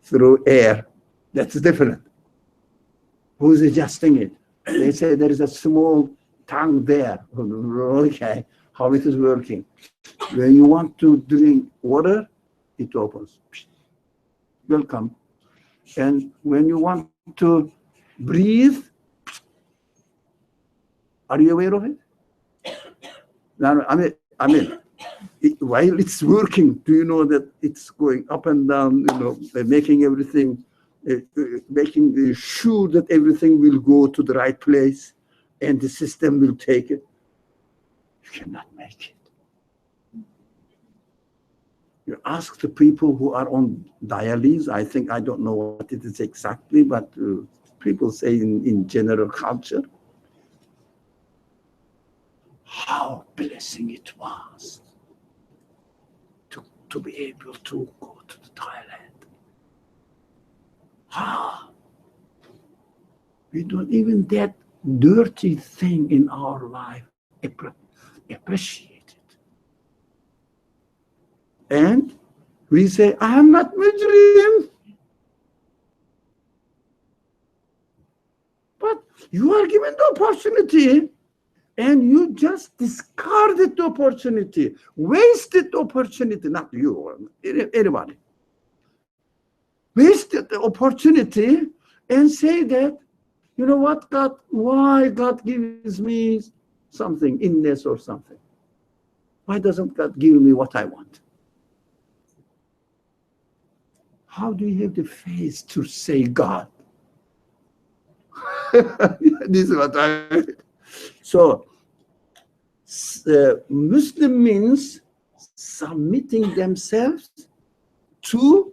through air. That's different. Who's adjusting it? They say there is a small tongue there. Okay, how it is working. When you want to drink water, it opens. Welcome. And when you want to breathe, are you aware of it? No, I mean, while it's working, do you know that it's going up and down, making everything, making sure that everything will go to the right place and the system will take it? You cannot make it. You ask the people who are on dialysis, I don't know what it is exactly, but people say in general culture, how blessing it was to be able to go to the toilet. We don't even that dirty thing in our life appreciate it. And we say, I am not Muslim. But you are given the opportunity and you just discarded the opportunity, wasted the opportunity, not you, anybody. Wasted the opportunity and say that, you know what, God, why God gives me something, illness or something? Why doesn't God give me what I want? How do you have the face to say God? This is what I... So, Muslim means submitting themselves to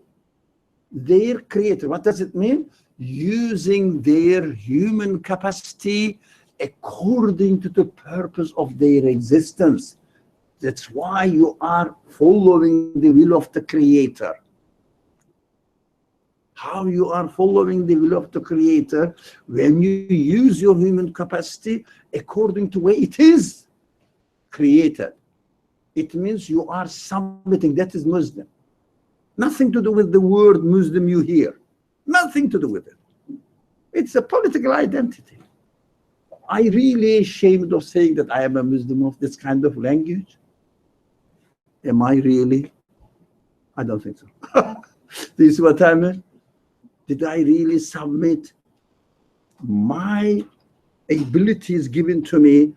their creator. What does it mean? Using their human capacity according to the purpose of their existence. That's why you are following the will of the creator. How you are following the will of the creator? When you use your human capacity according to the way it is created. It means you are submitting. That is Muslim. Nothing to do with the word Muslim you hear. Nothing to do with it. It's a political identity. I really ashamed of saying that I am a Muslim of this kind of language. Am I really? I don't think so. This is what I mean. Did I really submit my abilities given to me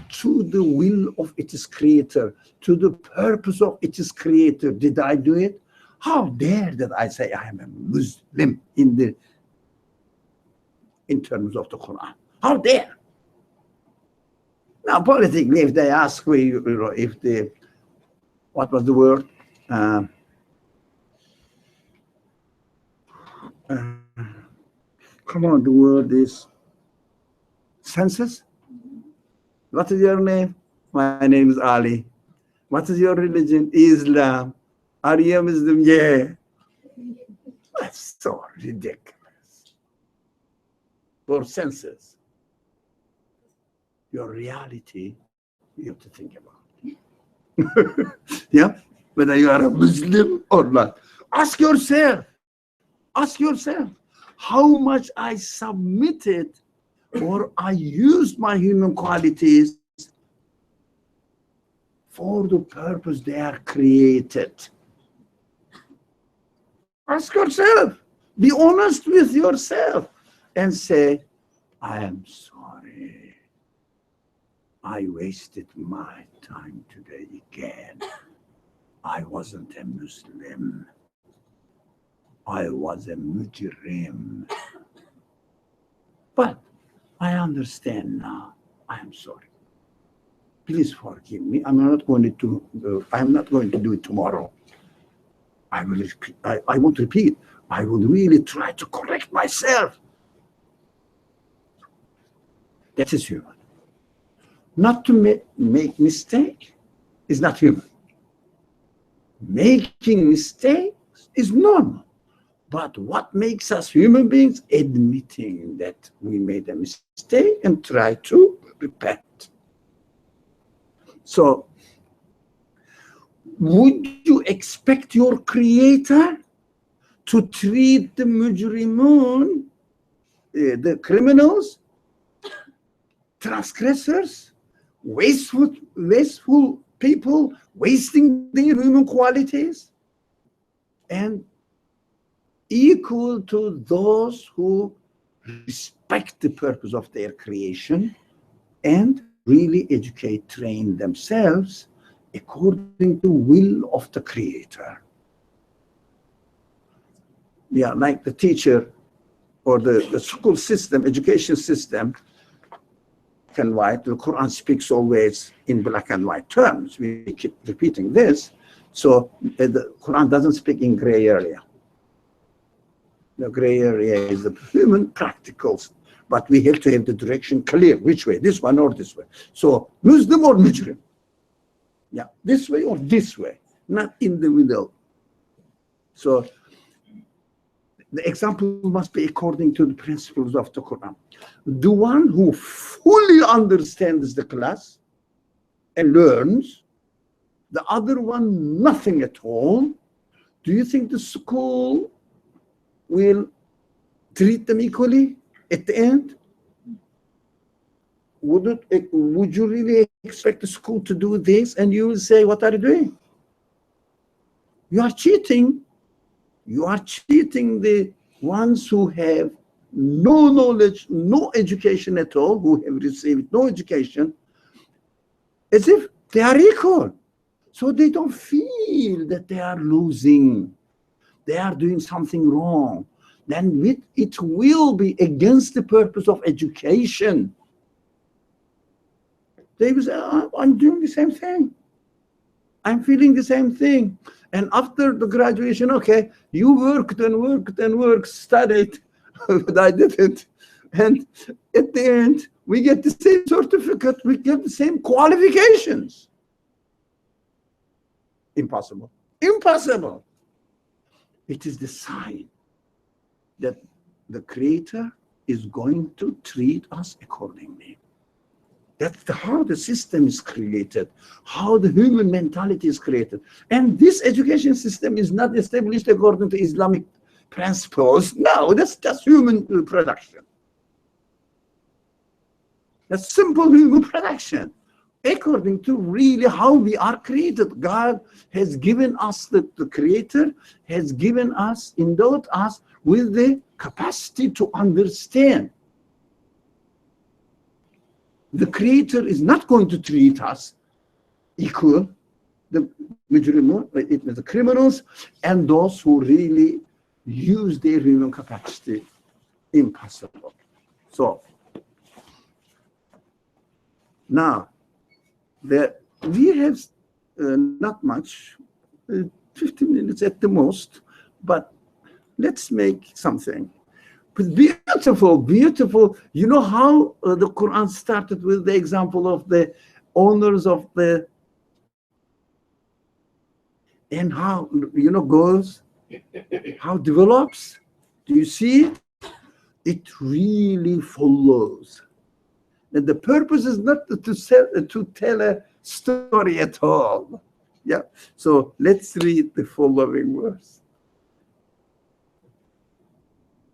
to the will of its creator, to the purpose of its creator? Did I do it? How dare that I say I am a Muslim in terms of the Quran? How dare? Now, politically, if they ask me, if the, what was the word? Come on, the word is census. What is your name? My name is Ali. What is your religion? Islam. Are you a Muslim? Yeah. That's so ridiculous. For census, your reality, you have to think about. Yeah, whether you are a Muslim or not. Ask yourself, how much I submitted or I used my human qualities for the purpose they are created. Ask yourself, be honest with yourself and say, I am sorry. I wasted my time today again. I wasn't a Muslim. I was a mujrim. But I understand now. I am sorry. Please forgive me. I'm not going to do it tomorrow. I won't repeat. I will really try to correct myself. That is human. Not to make mistake is not human. Making mistakes is normal. But what makes us human beings? Admitting that we made a mistake and try to repent. So, would you expect your creator to treat the mujrimun, the criminals, transgressors, wasteful people, wasting their human qualities, and equal to those who respect the purpose of their creation and really educate, train themselves according to will of the Creator. Yeah, like the teacher or the school system, education system, black and white. The Quran speaks always in black and white terms. We keep repeating this. So the Quran doesn't speak in gray area. The gray area is the human practicals, but we have to have the direction clear. Which way? This one or this way? So Muslim or Mujrim? Yeah, this way or this way, not in the middle. So the example must be according to the principles of the Quran. The one who fully understands the class and learns, the other one nothing at all. Do you think the school will treat them equally at the end? Would you really expect the school to do this? And you will say, what are you doing? You are cheating. You are cheating the ones who have no knowledge, no education at all, who have received no education, as if they are equal. So they don't feel that they are losing. They are doing something wrong. Then it will be against the purpose of education. They will say, I'm doing the same thing. I'm feeling the same thing. And after the graduation, okay, you worked and worked and worked, studied, but I didn't. And at the end, we get the same certificate, we get the same qualifications. Impossible. Impossible. It is the sign that the Creator is going to treat us accordingly. That's how the system is created, how the human mentality is created. And this education system is not established according to Islamic principles. No, that's just human production. That's simple human production. According to really how we are created, God has given us, the Creator has given us, endowed us with the capacity to understand. The Creator is not going to treat us equal, the criminals and those who really use their human capacity. Impossible. So, now, we have not much, 15 minutes at the most, but let's make something. But beautiful, beautiful. You know how the Quran started with the example of the owners of the, and how, goes, how develops. Do you see it? It really follows. And the purpose is not to tell a story at all. Yeah. So let's read the following verse.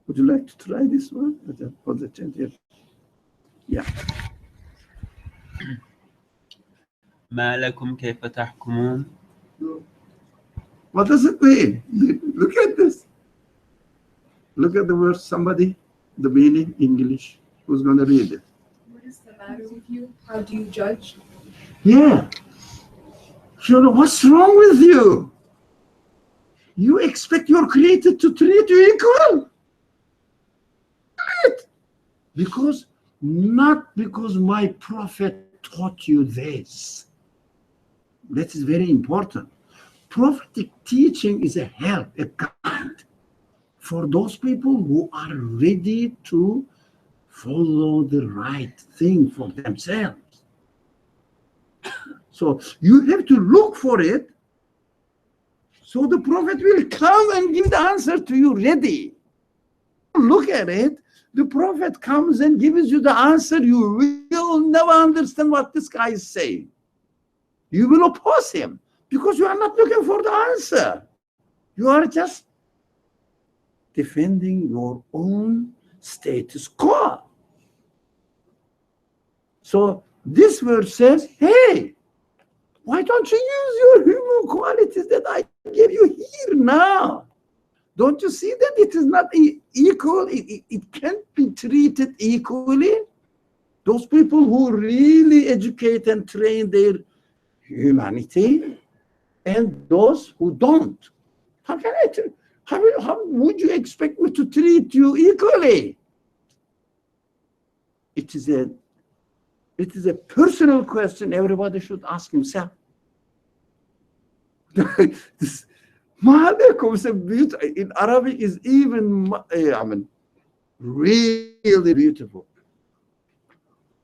Would you like to try this one? For the 20th? Yeah. ما لكم كيف تحكمون. What does it mean? Look at this. Look at the verse. Somebody, the meaning, English. Who's going to read it? What is the matter with you? How do you judge? Yeah. What's wrong with you? You expect your Creator to treat you equal? Not because my prophet taught you this. That is very important. Prophetic teaching is a help, a guide for those people who are ready to follow the right thing for themselves. So you have to look for it, so the prophet will come and give the answer to you ready. Look at it. The prophet comes and gives you the answer. You will never understand what this guy is saying. You will oppose him because you are not looking for the answer. You are just defending your own status quo. So this verse says, hey, why don't you use your human qualities that I gave you here now? Don't you see that it is not equal? It can't be treated equally. Those people who really educate and train their humanity and those who don't. How can I how would you expect me to treat you equally? It is a personal question everybody should ask himself. This Ma'alaikum is a beautiful, in Arabic is even, I mean, really beautiful.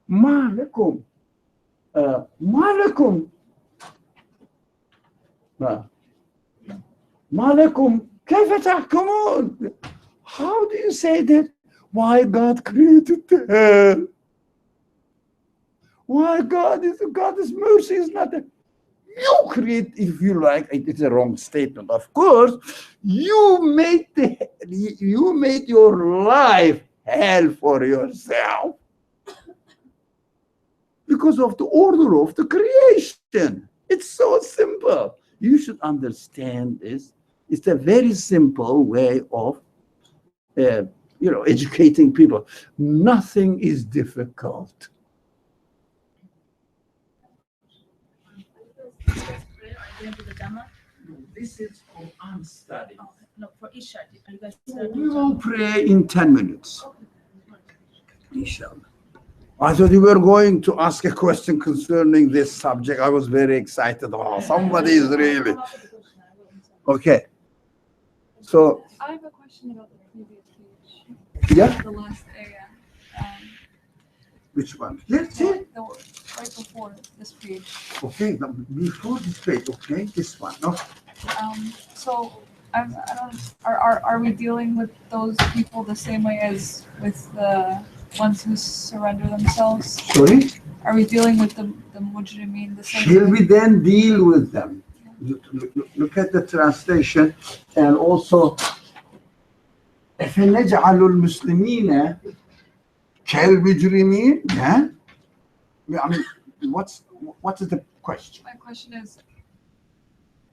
Ma'alaikum. Ma'alaikum. Ma'alaikum. كيف تحكمون? How do you say that? Why God created the hell? Why God's mercy is not a, you create, if you like, it's a wrong statement. Of course, you made your life hell for yourself because of the order of the creation. It's so simple. You should understand this. It's a very simple way of, educating people. Nothing is difficult. This is Qur'an study. No, for Isha, are you guys We will pray in 10 minutes. Inshallah. I thought you were going to ask a question concerning this subject. I was very excited. Oh, somebody is really. Okay. So. I have a question about the previous page. Yeah. The last area. Which one? Let's see. Right before this page. Okay, before this page. Okay, this one. No. So I don't. Are we dealing with those people the same way as with the ones who surrender themselves? Sorry. Are we dealing with the mujrimeen the same Shall way? we then deal with them? Look at the translation, and also أفنجعل المسلمين كالمجرمين? Yeah. I mean, what is the question? My question is,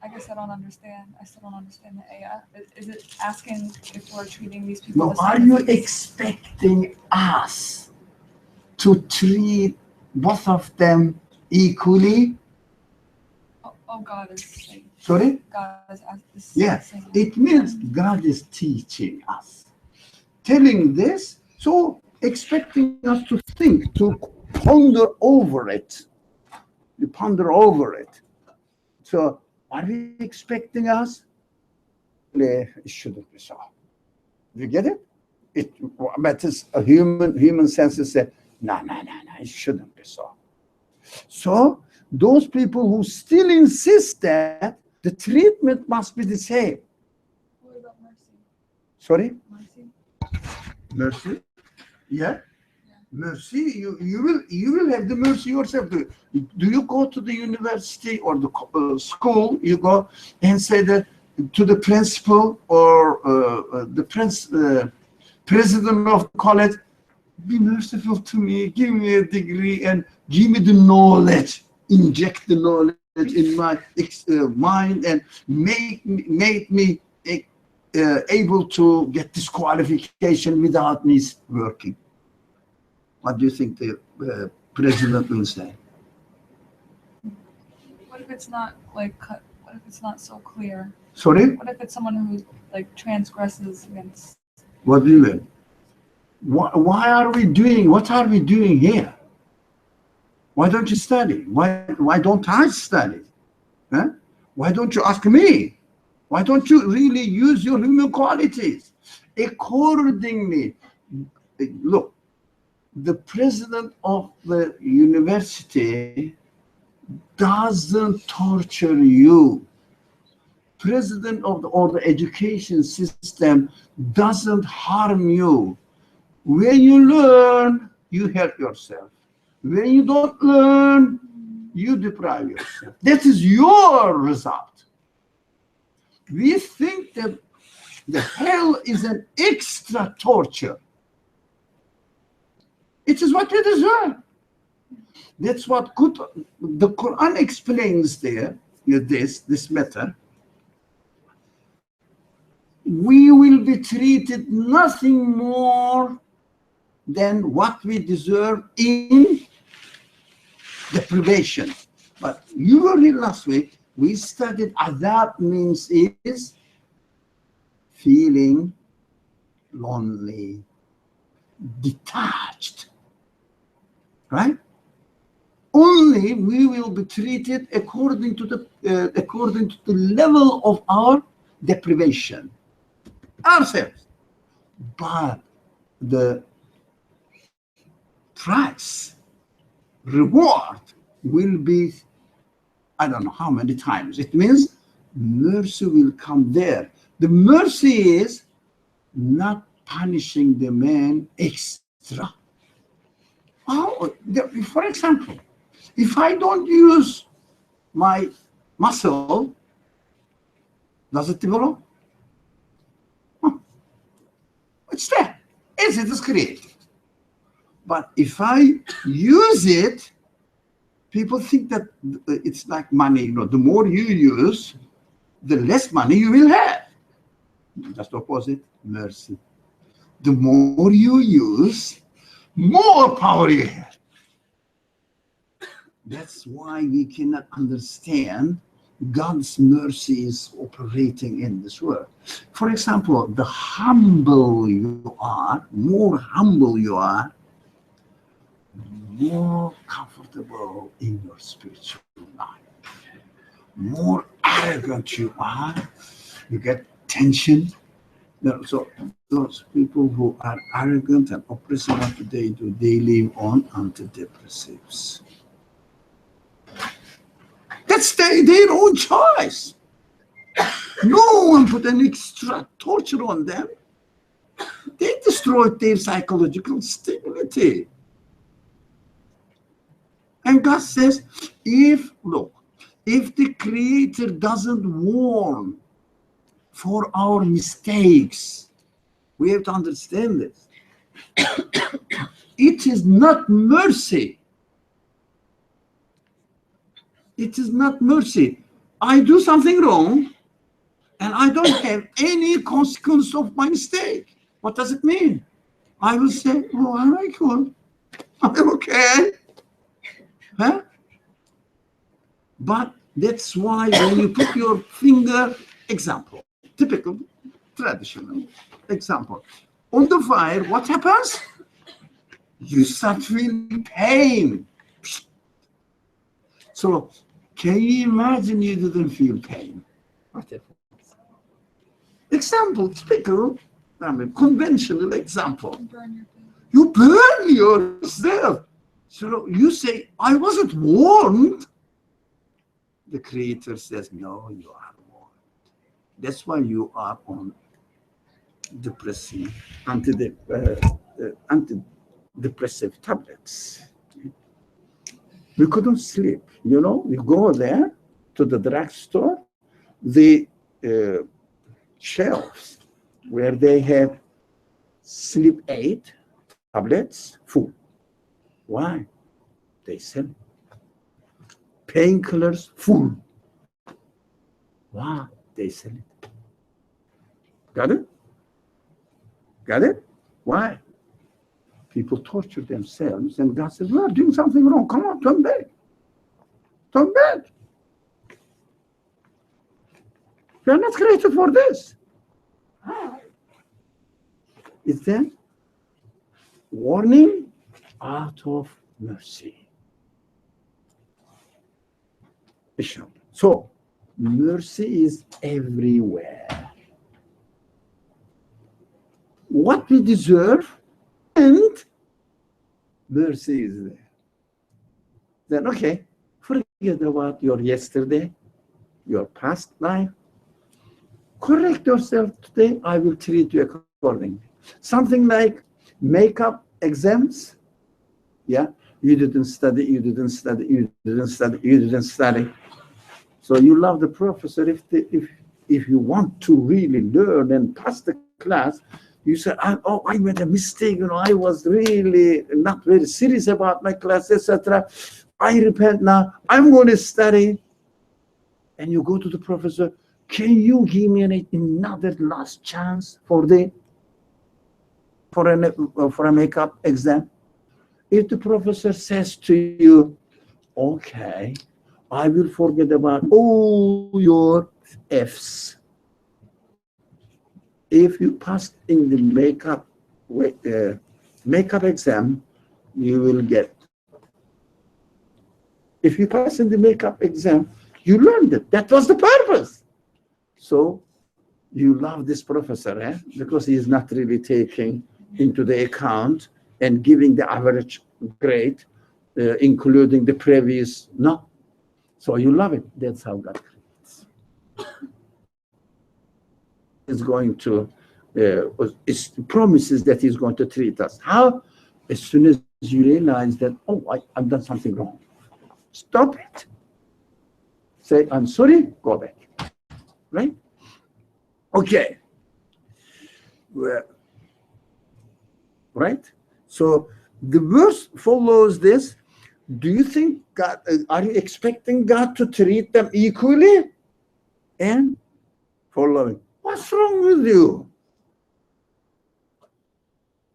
I guess I don't understand. I still don't understand the ayah. Is it asking if we're treating these people No, the same? are you expecting us to treat both of them equally? Oh, God is saying. Sorry? God is Yeah, saying. it means God is teaching us, telling this, so expecting us to think, to ponder over it. You ponder over it. So, are we expecting us? It shouldn't be so. You get it? But it's a human senses say, no, it shouldn't be so. So, those people who still insist that the treatment must be the same. What about mercy? Sorry? Mercy? Mercy? Yeah. Mercy, you will have the mercy yourself. Do you go to the university or the school? You go and say that to the principal or the president of the college, be merciful to me, give me a degree and give me the knowledge, inject the knowledge in my mind and make me able to get this qualification without me working. What do you think the president will say? What if it's not like cut? What if it's not so clear? Sorry? What if it's someone who like transgresses against? What do you mean? Why are we doing? What are we doing here? Why don't you study? Why don't I study? Huh? Why don't you ask me? Why don't you really use your human qualities? Accordingly, look, the president of the university doesn't torture you. President of the education system doesn't harm you. When you learn, you help yourself. When you don't learn, you deprive yourself. That is your result. We think that the hell is an extra torture. It is what we deserve. That's what the Quran explains there, this matter. We will be treated nothing more than what we deserve in deprivation, But usually last week, we studied adab means is feeling lonely, detached, right? Only we will be treated according to the level of our deprivation ourselves. But the price, reward will be, I don't know how many times. It means mercy will come there. The mercy is not punishing the man extra. Oh, for example, if I don't use my muscle, does it develop? It's there. It is created. But if I use it, people think that it's like money. You know, the more you use, the less money you will have. Just opposite, mercy. The more you use, more power you have. That's why we cannot understand God's mercy is operating in this world. For example, the humble you are, more humble you are, more comfortable in your spiritual life. More arrogant you are, you get tension. So those people who are arrogant and oppressive, what do? They live on antidepressives. That's their own choice. No one put an extra torture on them. They destroyed their psychological stability. And God says, if the Creator doesn't warn for our mistakes, we have to understand this. It is not mercy. It is not mercy. I do something wrong and I don't have any consequence of my mistake. What does it mean? I will say, oh, I'm cool. I'm okay. Huh? But that's why when you put your finger, example, typical, traditional example, on the fire, what happens? You start feeling pain. So, can you imagine you didn't feel pain? What happens? Example, typical, conventional example. You burn yourself. So you say, I wasn't warned. The Creator says, no, you are warned. That's why you are on antidepressive tablets. We couldn't sleep. You know, we go there to the drugstore, the shelves where they have sleep aid tablets full. Why? They sell it. Painkillers full. Why? They sell it. Got it? Got it? Why? People torture themselves, and God says, we are doing something wrong. Come on, turn back. Turn back. You are not created for this. Is that warning out of mercy? So, mercy is everywhere. What we deserve, and mercy is there. Then, okay, forget about your yesterday, your past life. Correct yourself today, I will treat you accordingly. Something like makeup exams. Yeah, you didn't study, you didn't study, you didn't study, you didn't study. So you love the professor. If you want to really learn and pass the class, you say, oh, I made a mistake. You know, I was really not very serious about my class, etc. I repent now. I'm going to study. And you go to the professor. Can you give me another last chance for a makeup exam? If the professor says to you, okay, I will forget about all your F's. If you pass in the makeup exam, you will get. If you pass in the makeup exam, you learned it. That was the purpose. So you love this professor, because he is not really taking into the account and giving the average grade, including the previous. No. So you love it. That's how God creates. Is going to, it promises that he's going to treat us. How? As soon as you realize that, oh, I've done something wrong. Stop it. Say, I'm sorry, go back. Right? Okay. Right? So the verse follows this. Do you think God, are you expecting God to treat them equally? And following. What's wrong with you?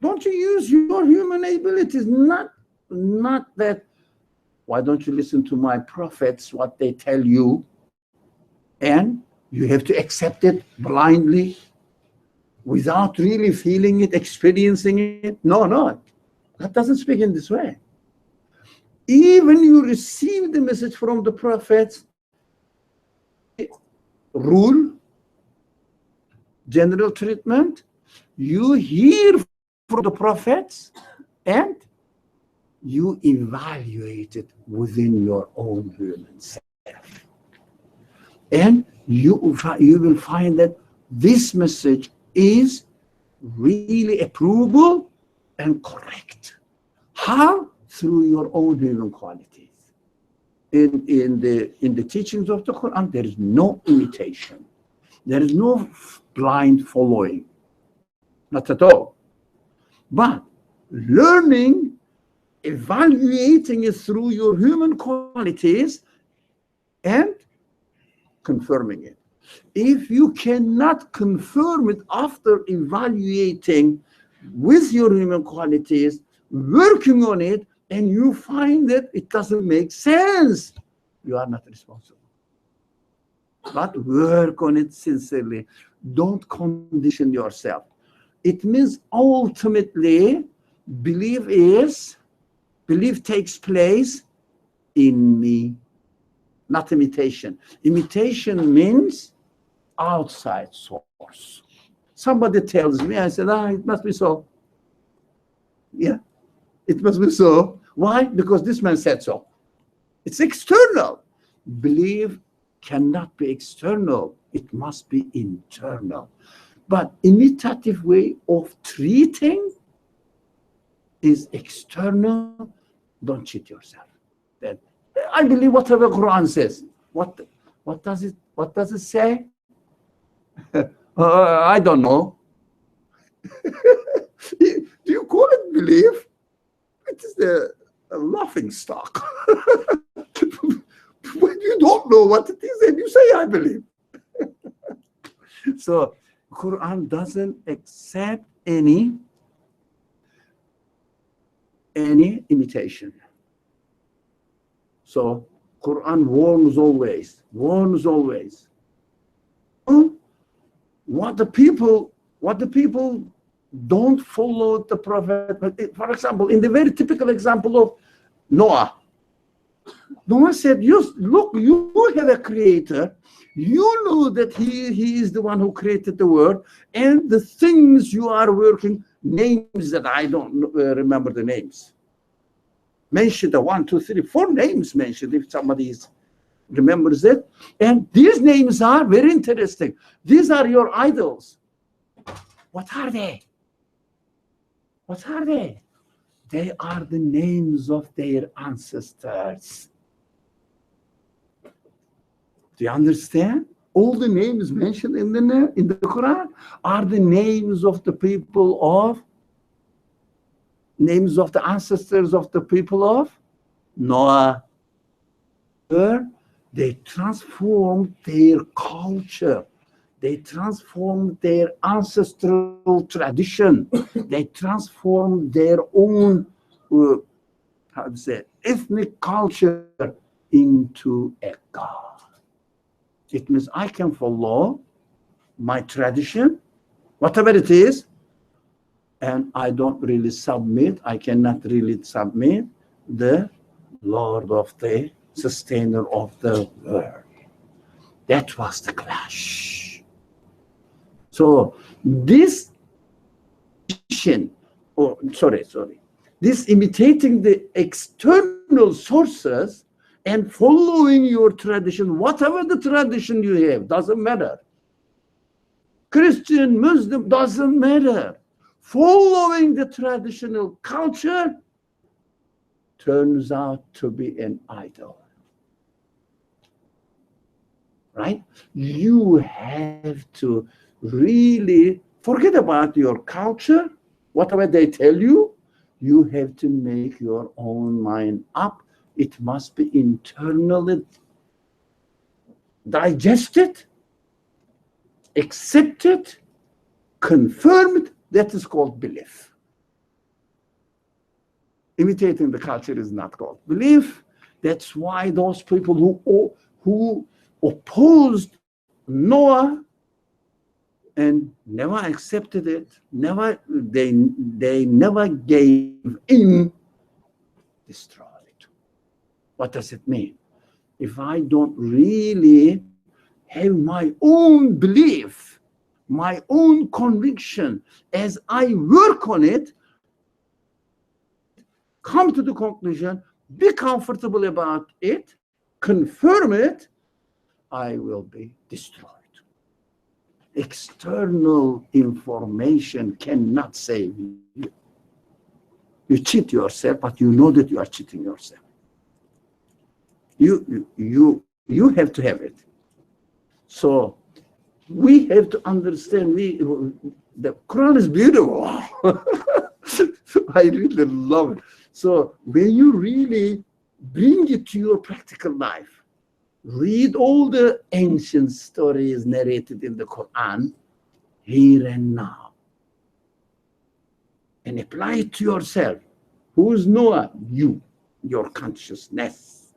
Don't you use your human abilities? Not that. Why don't you listen to my prophets, what they tell you, and you have to accept it blindly without really feeling it, experiencing it? No. God doesn't speak in this way. Even you receive the message from the prophets, rule, general treatment, you hear from the prophets, and you evaluate it within your own human self. And you will find that this message is really approvable and correct. How? Through your own human qualities. In the teachings of the Quran, there is no imitation. There is no blind following. Not at all. But learning, evaluating it through your human qualities and confirming it. If you cannot confirm it after evaluating with your human qualities, working on it, and you find that it doesn't make sense, you are not responsible. But work on it sincerely. Don't condition yourself. It means ultimately belief takes place in me, not imitation. Imitation means outside source. Somebody tells me, I said, it must be so. Yeah, it must be so. Why? Because this man said so. It's external. Belief cannot be external. It must be internal. But imitative way of treating is external. Don't cheat yourself. Then I believe whatever Quran says. What does it say? I don't know. Do you call it belief? It is a laughing stock. When you don't know what it is, and you say, I believe. So Quran doesn't accept any imitation. So Quran warns always. What the people don't follow the Prophet. For example, in the very typical example of Noah. Noah said, look, you have a creator. You know that he is the one who created the world, and the things you are working, names that I don't remember the names. Mention the 1, 2, 3, 4 names mentioned if somebody remembers it. And these names are very interesting. These are your idols. What are they? They are the names of their ancestors. Do you understand? All the names mentioned in the Quran are the names of the ancestors of the people of Noah. They transformed their culture. They transformed their ancestral tradition. They transformed their own, ethnic culture into a God. It means I can follow my tradition, whatever it is, and I don't really submit, I cannot really submit the Lord of the sustainer of the world. That was the clash. So this this imitating the external sources and following your tradition, whatever the tradition you have, doesn't matter. Christian, Muslim, doesn't matter. Following the traditional culture turns out to be an idol. Right? You have to really forget about your culture, whatever they tell you. You have to make your own mind up. It must be internally digested, accepted, confirmed. That is called belief. Imitating the culture is not called belief. That's why those people who opposed Noah and never accepted it, they never gave in, destroyed. What does it mean? If I don't really have my own belief, my own conviction, as I work on it, come to the conclusion, be comfortable about it, confirm it, I will be destroyed. External information cannot save you. You cheat yourself, but you know that you are cheating yourself. You have to have it. So we have to understand, the Quran is beautiful. I really love it. So when you really bring it to your practical life, read all the ancient stories narrated in the Quran, here and now, and apply it to yourself. Who is Noah? You, your consciousness.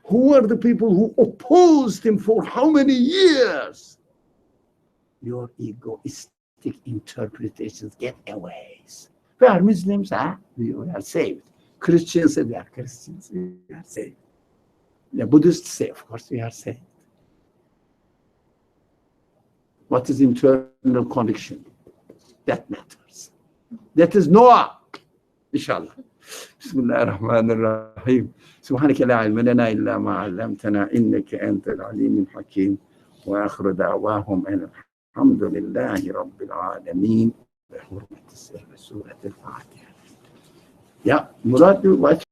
Who are the people who opposed him for how many years? Your egoistic interpretations get away. We are Muslims, we are saved. Christians say we are Christians, we are saved. The Buddhists say, of course, we are saved. What is internal connection? That matters. That is Noah, inshallah. بسم الله الرحمن الرحيم سبحانك لا علم لنا إلا ما علمتنا إنك أنت العليم الحكيم وآخر دعواهم أن الحمد لله رب العالمين بحرمة سورة الفاتحة. Yeah, Murad, what?